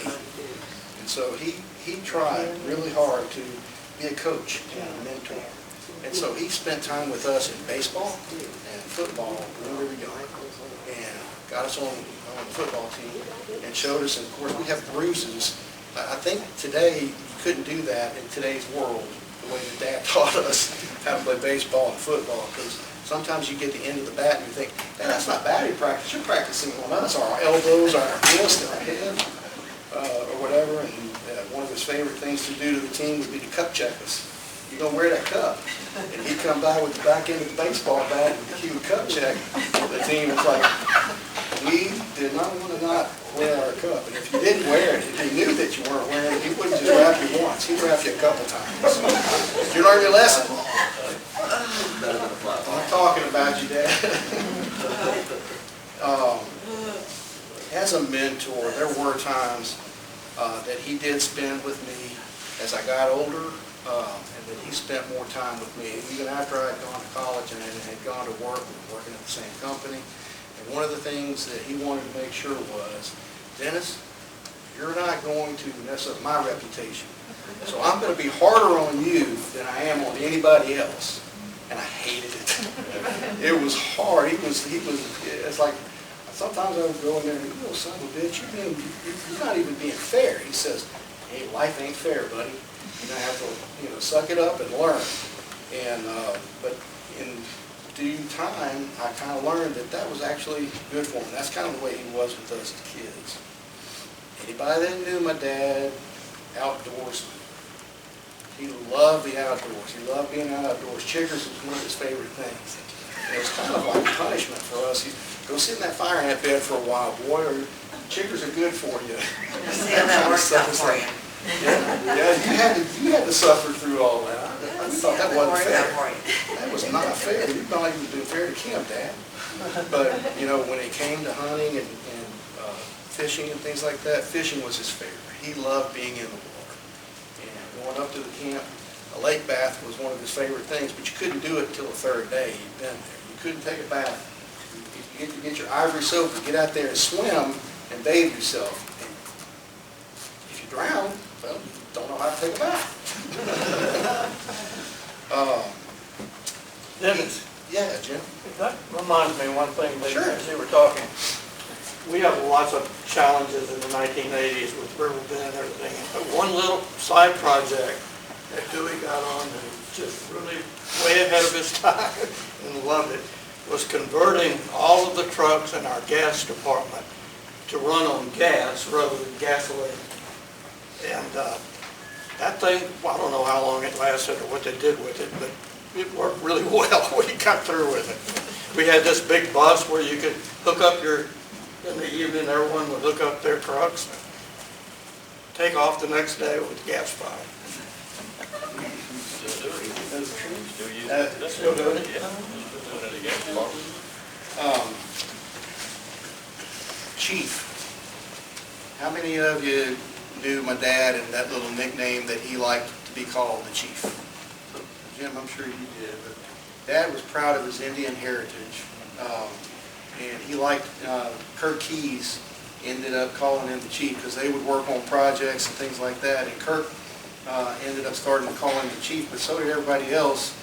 And so he tried really hard to be a coach and a mentor. And so he spent time with us in baseball and football when we were young, and got us on the football team and showed us. And of course, we have bruises. I think today you couldn't do that in today's world the way that Dad taught us how to play baseball and football, because sometimes you get to the end of the bat and you think, man, that's not batting practice. You're practicing on us, our elbows, our wrists, our head, or whatever. And one of his favorite things to do to the team would be to cup check us. "You're going to wear that cup." And he'd come by with the back end of the baseball bat and he would cup check the team. It's like, we did not want to not wear our cup. And if you didn't wear it, if he knew that you weren't wearing it, he wouldn't just wrap you once. He'd wrap you a couple times. Did you learn your lesson? I'm talking about you, Dad. As a mentor, there were times that he did spend with me as I got older, and that he spent more time with me. Even after I had gone to college and had gone to work, we were working at the same company. And one of the things that he wanted to make sure was, "Dennis, you're not going to mess up my reputation. So I'm going to be harder on you than I am on anybody else." And I hated it. It was hard. It's like, sometimes I would go in there and, "You little son of a bitch, you're not even being fair." He says, "Hey, life ain't fair, buddy. You're going to have to, suck it up and learn." And, but in due time, I kind of learned that was actually good for him. That's kind of the way he was with us as kids. Anybody that knew my dad, outdoorsman. He loved the outdoors. He loved being outdoors. Chiggers was one of his favorite things. And it was kind of like punishment for us. He'd go sit in that fire ant bed for a while, boy, or chiggers are good for you. See how that works out for you. Yeah, you had to suffer through all that. I thought that wasn't fair. That was not fair. You're not even being fair to Kim, Dad. But, when it came to hunting and fishing and things like that, fishing was his favorite. He loved being in the water. And going up to the camp, a lake bath was one of his favorite things, but you couldn't do it until the third day you'd been there. You couldn't take a bath. You get your ivory soap and get out there and swim and bathe yourself. And you drown, well, you don't know how to take a bath. Dennis, Yeah, Jim? that reminds me of one thing, that Sure. as you were talking. We have lots of challenges in the 1980s with River Bend and everything. But one little side project that Dewey got on and was just really way ahead of his time and loved it, was converting all of the trucks in our gas department to run on gas rather than gasoline. And that thing, well, I don't know how long it lasted or what they did with it, but it worked really well. We got through with it. We had this big bus where you could hook up in the evening, everyone would hook up their trucks and take off the next day with gas power. Still doing it? Chief, how many of you knew my dad and that little nickname that he liked to be called, the Chief? Jim, I'm sure you did, but Dad was proud of his Indian heritage. And he liked, Kirk Keys ended up calling him the Chief because they would work on projects and things like that. And Kirk ended up starting to call him the Chief, but so did everybody else.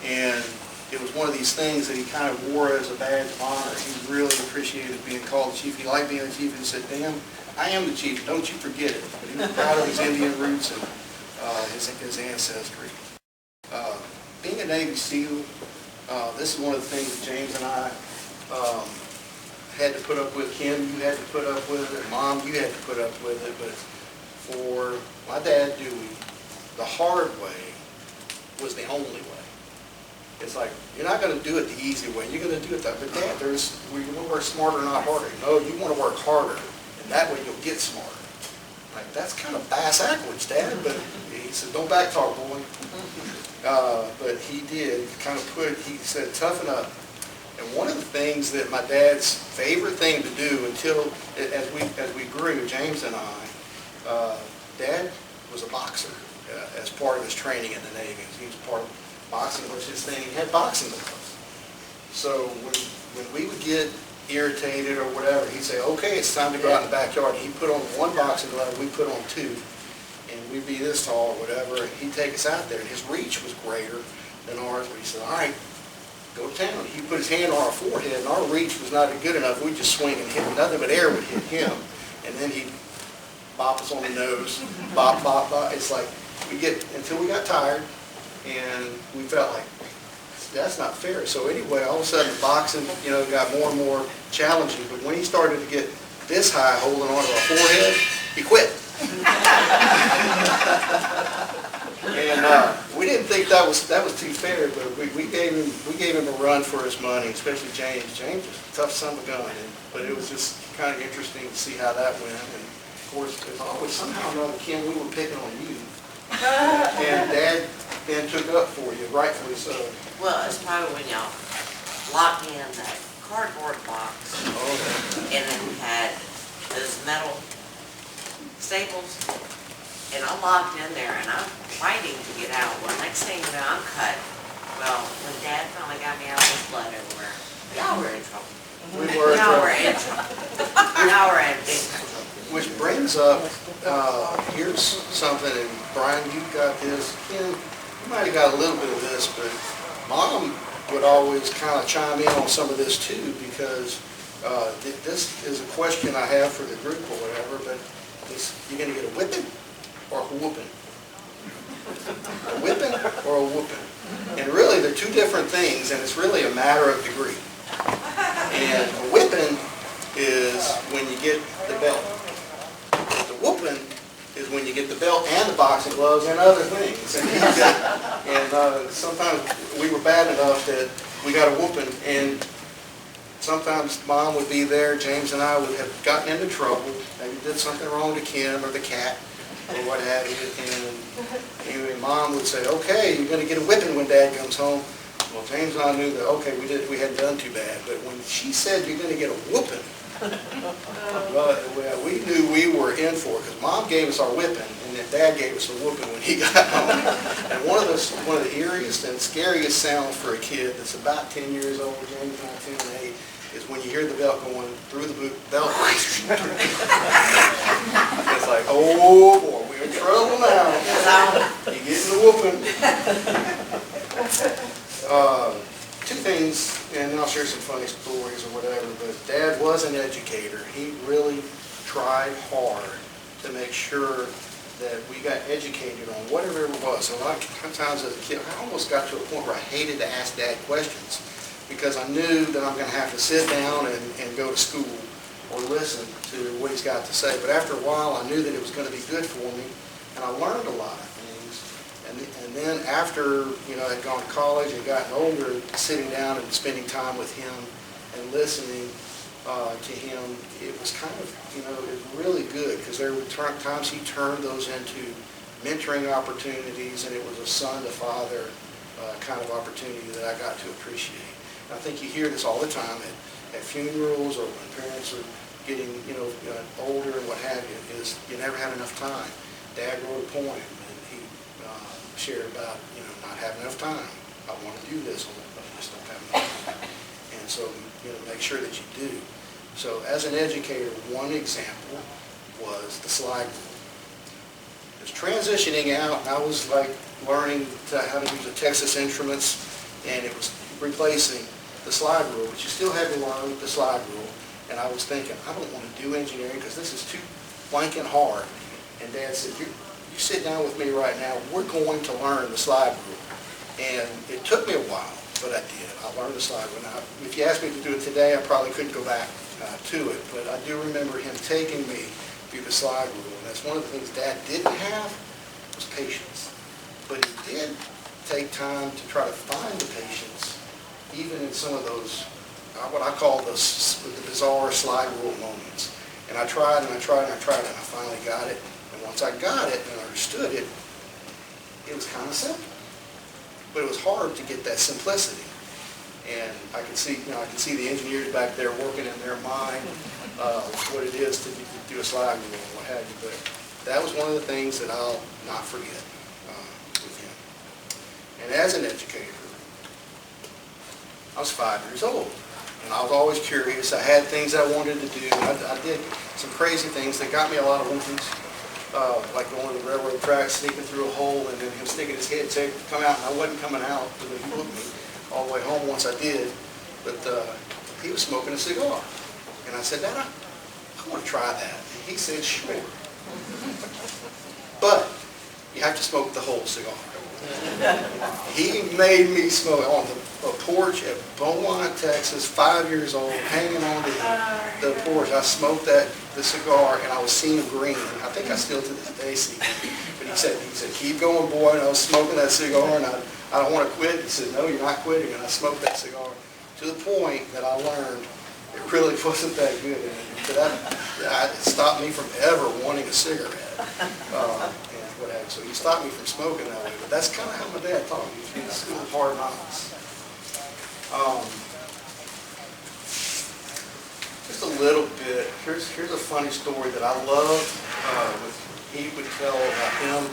And it was one of these things that he kind of wore as a badge of honor. He really appreciated being called the Chief. He liked being the Chief, and he said, "Damn, I am the Chief, don't you forget it." But he was proud of his Indian roots and his ancestry. Being a Navy SEAL, this is one of the things that James and I had to put up with. Kim, you had to put up with it. Mom, you had to put up with it. But for my dad, Dewey, the hard way was the only way. It's like, you're not going to do it the easy way. You're going to do it that way. But Dad, we want to work smarter, not harder. No, you want to work harder, and that way you'll get smarter. Like, that's kind of backwards, Dad. But he said, don't back talk, boy. But he did kind of he said, toughen up. And one of the things that my dad's favorite thing to do until, as we grew, James and I, Dad was a boxer as part of his training in the Navy. He was part of boxing was his thing. He had boxing gloves. So when we would get irritated or whatever, he'd say, okay, it's time to go out in the backyard. And he'd put on one boxing glove, we'd put on two, and we'd be this tall or whatever, and he'd take us out there. And his reach was greater than ours, but he said, all right, go to town. He put his hand on our forehead, and our reach was not good enough. We'd just swing and hit. Nothing but air would hit him. And then he'd bop us on the nose, bop, bop, bop. It's like, until we got tired, and we felt like, that's not fair. So anyway, all of a sudden, boxing, got more and more challenging. But when he started to get this high, holding onto our forehead, he quit. And we didn't think that was too fair, but we gave him a run for his money, especially James. James was a tough son of a gun, but it was just kind of interesting to see how that went. And of course, there's always somehow or another, Kim, we were picking on you. And Dad then took up for you, rightfully so. Well, it's probably when y'all locked me in that cardboard box, and then we had those metal staples, and I'm locked in there, and I'm fighting to get out. Well, next thing you know, I'm cut. Well, when Dad finally got me out, there's blood everywhere. Y'all were in trouble. Y'all were in trouble. Y'all were in big trouble. Which brings up, here's something, and Brian, you've got this. Kim, you might have got a little bit of this, but Mom would always kind of chime in on some of this too, because this is a question I have for the group or whatever, but you're going to get a whipping or a whooping? A whipping or a whooping? And really, they're two different things, and it's really a matter of degree. And a whipping is when you get the belt. The whooping is when you get the belt and the boxing gloves and other things. And sometimes we were bad enough that we got a whooping, and sometimes Mom would be there, James and I would have gotten into trouble, maybe did something wrong to Kim or the cat or what have you, and anyway, Mom would say, okay, you're going to get a whipping when Dad comes home. Well, James and I knew that, okay, we hadn't done too bad, but when she said you're going to get a whooping, But well, we knew we were in for it, because Mom gave us our whipping, and then Dad gave us a whooping when he got home. And one of the eeriest and scariest sounds for a kid that's about 10 years old, James about 10 and 8, is when you hear the belt going through the belt. It's like, oh boy, we're in trouble now. You're getting the whooping. Two things, and then I'll share some funny stories or whatever, but Dad was an educator. He really tried hard to make sure that we got educated on whatever it was. A lot of times as a kid, I almost got to a point where I hated to ask Dad questions, because I knew that I'm going to have to sit down and go to school or listen to what he's got to say. But after a while, I knew that it was going to be good for me, and I learned a lot of things. And then after, I'd gone to college and gotten older, sitting down and spending time with him and listening to him, it was kind of, it was really good, because there were times he turned those into mentoring opportunities, and it was a son-to-father kind of opportunity that I got to appreciate. I think you hear this all the time at funerals or when parents are getting, older and what have you, is you never have enough time. Dad wrote a poem, and he shared about, not having enough time. I want to do this, but I just don't have enough time. And so, make sure that you do. So as an educator, one example was the slide rule. I was transitioning out, and I was like learning how to use the Texas Instruments, and it was replacing the slide rule, but you still had to learn the slide rule. And I was thinking, I don't want to do engineering because this is too blank and hard. And Dad said, you sit down with me right now, we're going to learn the slide rule. And it took me a while, but I did. I learned the slide rule. Now, if you asked me to do it today, I probably couldn't go back to it, but I do remember him taking me through the slide rule. And that's one of the things Dad didn't have, was patience. But he did take time to try to find the patience, even in some of those, what I call the bizarre slide rule moments. And I tried and I tried and I tried, and I finally got it. And once I got it and understood it, it was kind of simple. But it was hard to get that simplicity. And I can see, the engineers back there working in their mind what it is to do a slide rule and what have you. But that was one of the things that I'll not forget with him. And as an educator, I was 5 years old, and I was always curious. I had things I wanted to do. I did some crazy things that got me a lot of whoopings, like going to the railroad tracks, sneaking through a hole, and then him sticking his head, saying, come out, and I wasn't coming out, but he whooped me all the way home once I did. But he was smoking a cigar, and I said, Dad, I want to try that. And he said, sure. But you have to smoke the whole cigar. He made me smoke on the porch at Beaumont, Texas, 5 years old, hanging on to the porch. I smoked the cigar, and I was seeing green. I think I still to this day see. But he said, keep going, boy. And I was smoking that cigar, and I don't want to quit. He said, no, you're not quitting. And I smoked that cigar to the point that I learned it really wasn't that good. And it stopped me from ever wanting a cigarette. So he stopped me from smoking that way. But that's kind of how my dad taught me. He was school of hard knocks. Just a little bit. Here's a funny story that I love. He would tell about him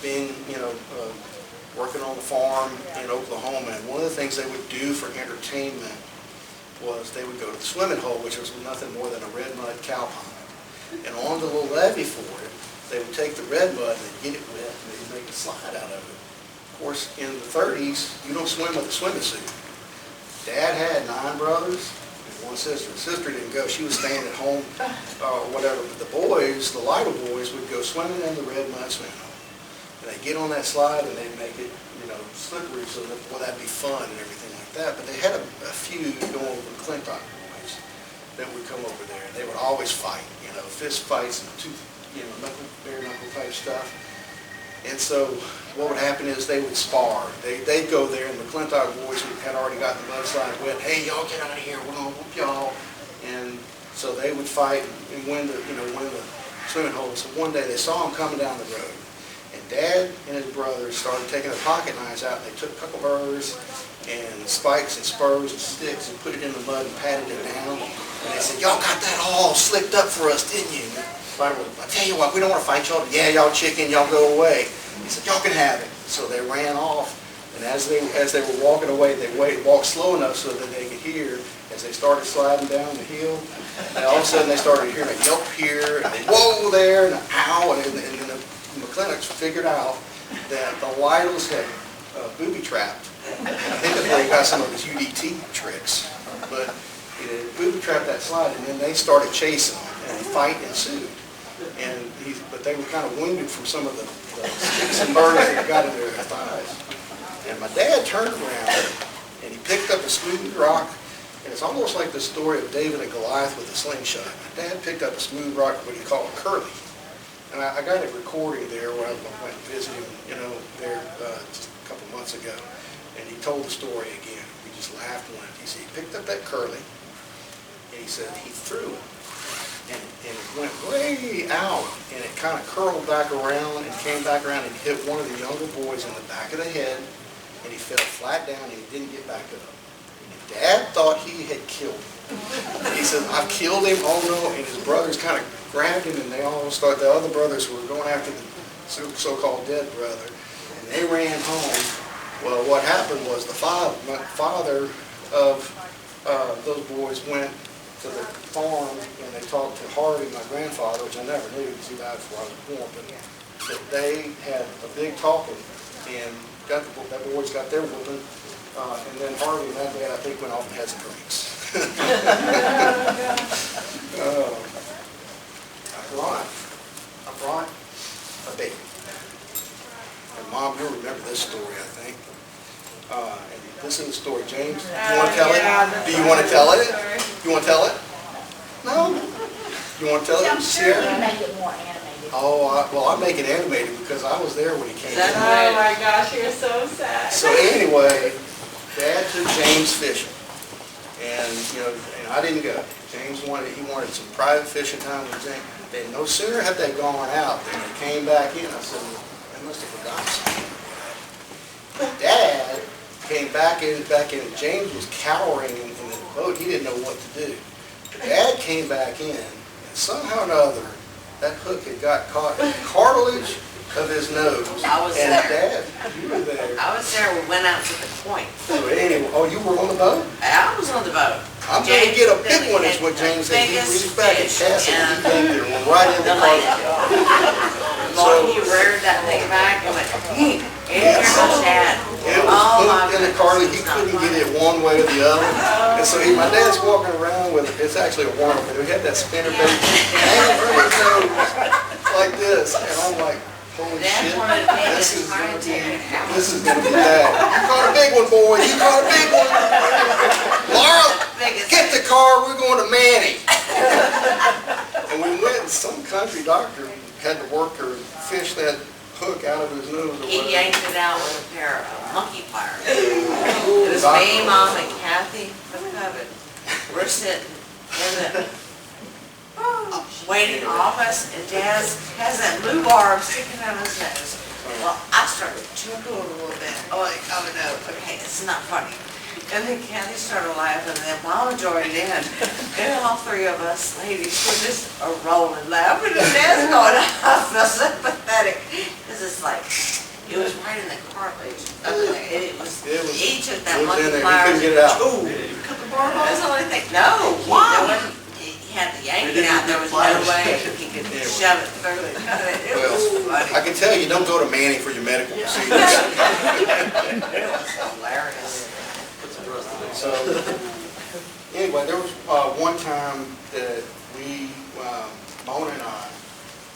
being, working on the farm in Oklahoma. And one of the things they would do for entertainment was they would go to the swimming hole, which was nothing more than a red mud cow pond. And on the little levee for it, they would take the red mud and they'd get it wet and they'd make a slide out of it. Of course, in the 30s, you don't swim with a swimming suit. Dad had 9 brothers and 1 sister. The sister didn't go. She was staying at home or whatever. But the boys, the Lytle boys, would go swimming in the red mud swimming hole. And they'd get on that slide and they'd make it, slippery so that, that'd be fun and everything like that. But they had a feud going with the Clintock boys that would come over there. And they would always fight, fist fights and bare knuckle type stuff. And so what would happen is they would spar. They'd go there, and the Clintock boys had already got the mudslide wet. Hey, y'all get out of here. We're going to whoop y'all. And so they would fight and win the swimming hole. So one day they saw him coming down the road. And Dad and his brothers started taking their pocket knives out, and they took huckleberries and spikes and spurs and sticks and put it in the mud and patted it down. And they said, y'all got that all slicked up for us, didn't you? And I tell you what, we don't want to fight y'all. Yeah, y'all chicken, y'all go away. He said, y'all can have it. So they ran off, and as they were walking away, they walked slow enough so that they could hear as they started sliding down the hill. And all of a sudden they started hearing a yelp here, and then whoa there, and an ow, and then the McClennocks figured out that the Lytles had booby trapped. I think that's where he got some of his UDT tricks. But he booby trapped that slide, and then they started chasing, and the fight ensued. But they were kind of wounded from some of the sticks and burrs that got in their thighs. And my dad turned around, and he picked up a smooth rock, and it's almost like the story of David and Goliath with the slingshot. My dad picked up a smooth rock, what he called a curly. And I got a recording there where I went and visited him, there just a couple months ago. And he told the story again. We just laughed and laughed. He said he picked up that curly, and he said he threw it. And it went way out, and it kind of curled back around and came back around and hit one of the younger boys in the back of the head, and he fell flat down and he didn't get back up. And Dad thought he had killed him. He said, I've killed him, oh no, and his brothers kind of grabbed him, and they all started, the other brothers were going after the so-called dead brother, and they ran home. Well, what happened was the father of those boys went to the farm, and they talked to Harvey, my grandfather, which I never knew because he died before I was born, but they had a big talking, and that boys got their whooping, and then Harvey and that dad, I think, went off and had some drinks. I brought a baby. And Mom, you'll remember this story, I think. And this is the story. James, do you want to tell it? Do you want to tell it? You want to tell it? No? You want to tell it? I'm sure Sierra? you make it more animated. Oh, well, I make it animated because I was there when he came in. Oh my gosh, you're so sad. So anyway, Dad took James fishing. And, and I didn't go. James wanted some private fishing time with James. And no sooner had they gone out than they came back in. I said, well, they must have forgotten something. But Dad came back in, James was cowering in the boat. He didn't know what to do. But Dad came back in, and somehow or another, that hook had got caught in the cartilage of his nose. I was and there. Dad, you were there. I was there, we went out to the point. So anyway, oh, you were on the boat? I was on the boat. I'm going to get a big one, is what James said. He reached back and cast it, and he came there, went right in the cartilage. Well, he reared that thing back and went, and here goes Dad. It was hooked in the cartilage. He couldn't get it one way or the other. And so my dad's walking around with it. It's actually a worm, but he had that spinner bait hanging from his nose like this. And I'm like, holy shit, this is going to be bad. You caught a big one, boy. You caught a big one. Laura, get the car. We're going to Manny. And we went, and some country doctor had to work or fish that hook out of his nose or He whatever. yanked it out with a pair of monkey pliers. It was me, Mom, and Kathy McCubbin. We're sitting in the waiting office, and Dad has that blue barb sticking out of his nose. Well, I started chuckling a little bit. Oh no, okay, it's not funny. And then Kathy started laughing, and then Mama joined in. And all three of us ladies were just rolling laughing, and Dad's going, I feel so pathetic. Because it's like, it was right in the cartilage. He took that it was in monkey there. He pliers couldn't get it out. and cut the barb off. That's all I think. No, why? He had to yank it out. There was no way he could shove it through it. It was funny. I can tell you don't go to Manny for your medical procedures. It was hilarious. So, anyway, there was one time that we, Mona and I,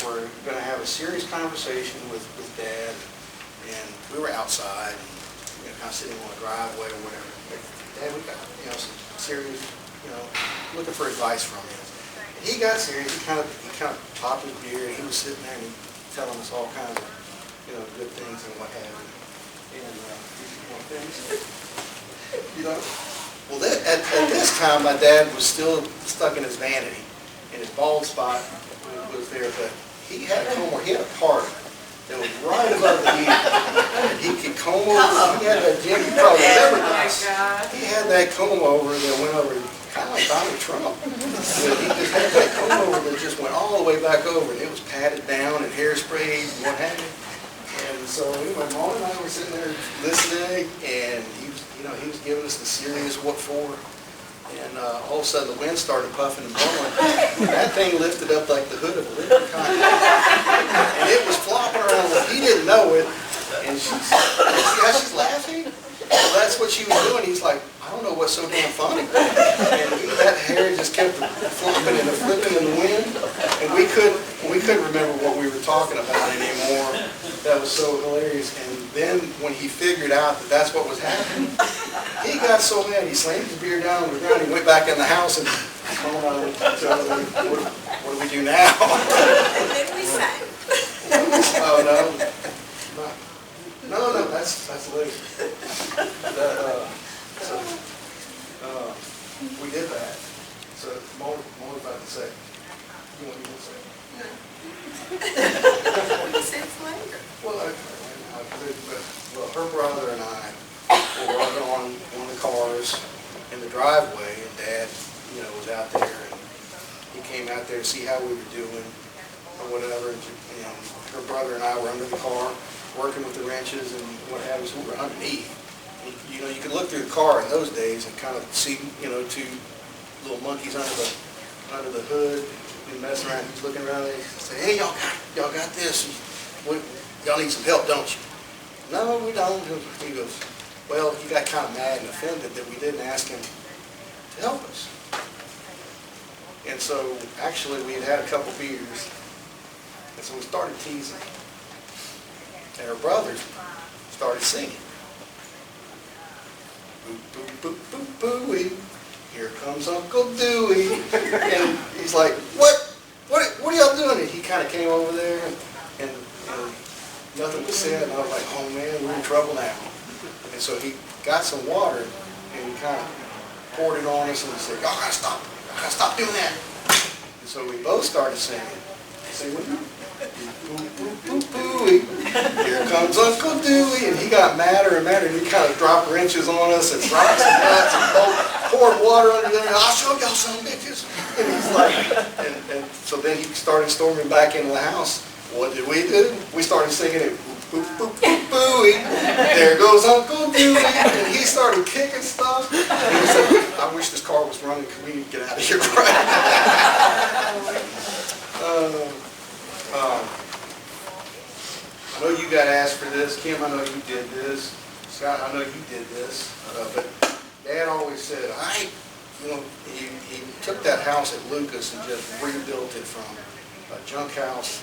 were going to have a serious conversation with Dad, and we were outside, kind of sitting on a driveway or whatever. But Dad, we got, some serious, looking for advice from him. And he got serious. He kind of popped his beer, and he was sitting there and telling us all kinds of, good things and what have you. And things. Well, at this time, my dad was still stuck in his vanity, and his bald spot was there, but he had a party, that was right above the heater. And he could comb over, he had that, Jim, you probably remember this. He had that comb over that went over, kind of like Donald Trump. But he just had that comb over that just went all the way back over, and it was patted down and hairsprayed and what have you. And so anyway, Mom and I were sitting there listening, and he was giving us the serious what for. And all of a sudden the wind started puffing and blowing. And that thing lifted up like the hood of a leprechaun. And it was flopping around. He didn't know it. And see how she's laughing? Well, that's what she was doing. He's like, I don't know what's so damn funny. And that hair just kept flopping and flipping in the wind. And we couldn't remember what we were talking about anymore. That was so hilarious. And then when he figured out that that's what was happening, he got so mad, he slammed his beer down on the ground, he went back in the house and, what do we do now? And then we sang. Oh, no, that's later. We did that. So, Mo was about to say, you want to say? We sang later. Well, her brother and I were working on one of the cars in the driveway, and Dad, was out there, and he came out there to see how we were doing, or whatever, and her brother and I were under the car, working with the wrenches and what have you, so we were underneath. And, you could look through the car in those days and kind of see, two little monkeys under the hood, and mess around, he's looking around there, say, hey, y'all got this, y'all need some help, don't you? No, we don't. He goes, well, he got kind of mad and offended that we didn't ask him to help us. And so, actually, we had a couple beers, and so we started teasing. And her brothers started singing. Boop, boop, boop, boop, booey. Here comes Uncle Dewey. And he's like, what are y'all doing? And he kind of came over there, and nothing was said, and I was like, oh man, we're in trouble now. And so he got some water, and he kind of poured it on us, and he said, y'all gotta stop doing that. And so we both started singing. Sing with me. Here comes Uncle Dewey, and he got madder and madder, and he kind of dropped wrenches on us, and dropped some nuts, and poured water under there. I'll show y'all some bitches. And he's like, and so then he started storming back into the house. What did we do? We started singing it, boop, boop, boop, booey. There goes Uncle Dewey. And he started kicking stuff. And he said, I wish this car was running. Can we get out of here right now? I know you got asked for this. Kim, I know you did this. Scott, I know you did this. But Dad always said, he took that house at Lucas and just rebuilt it from a junk house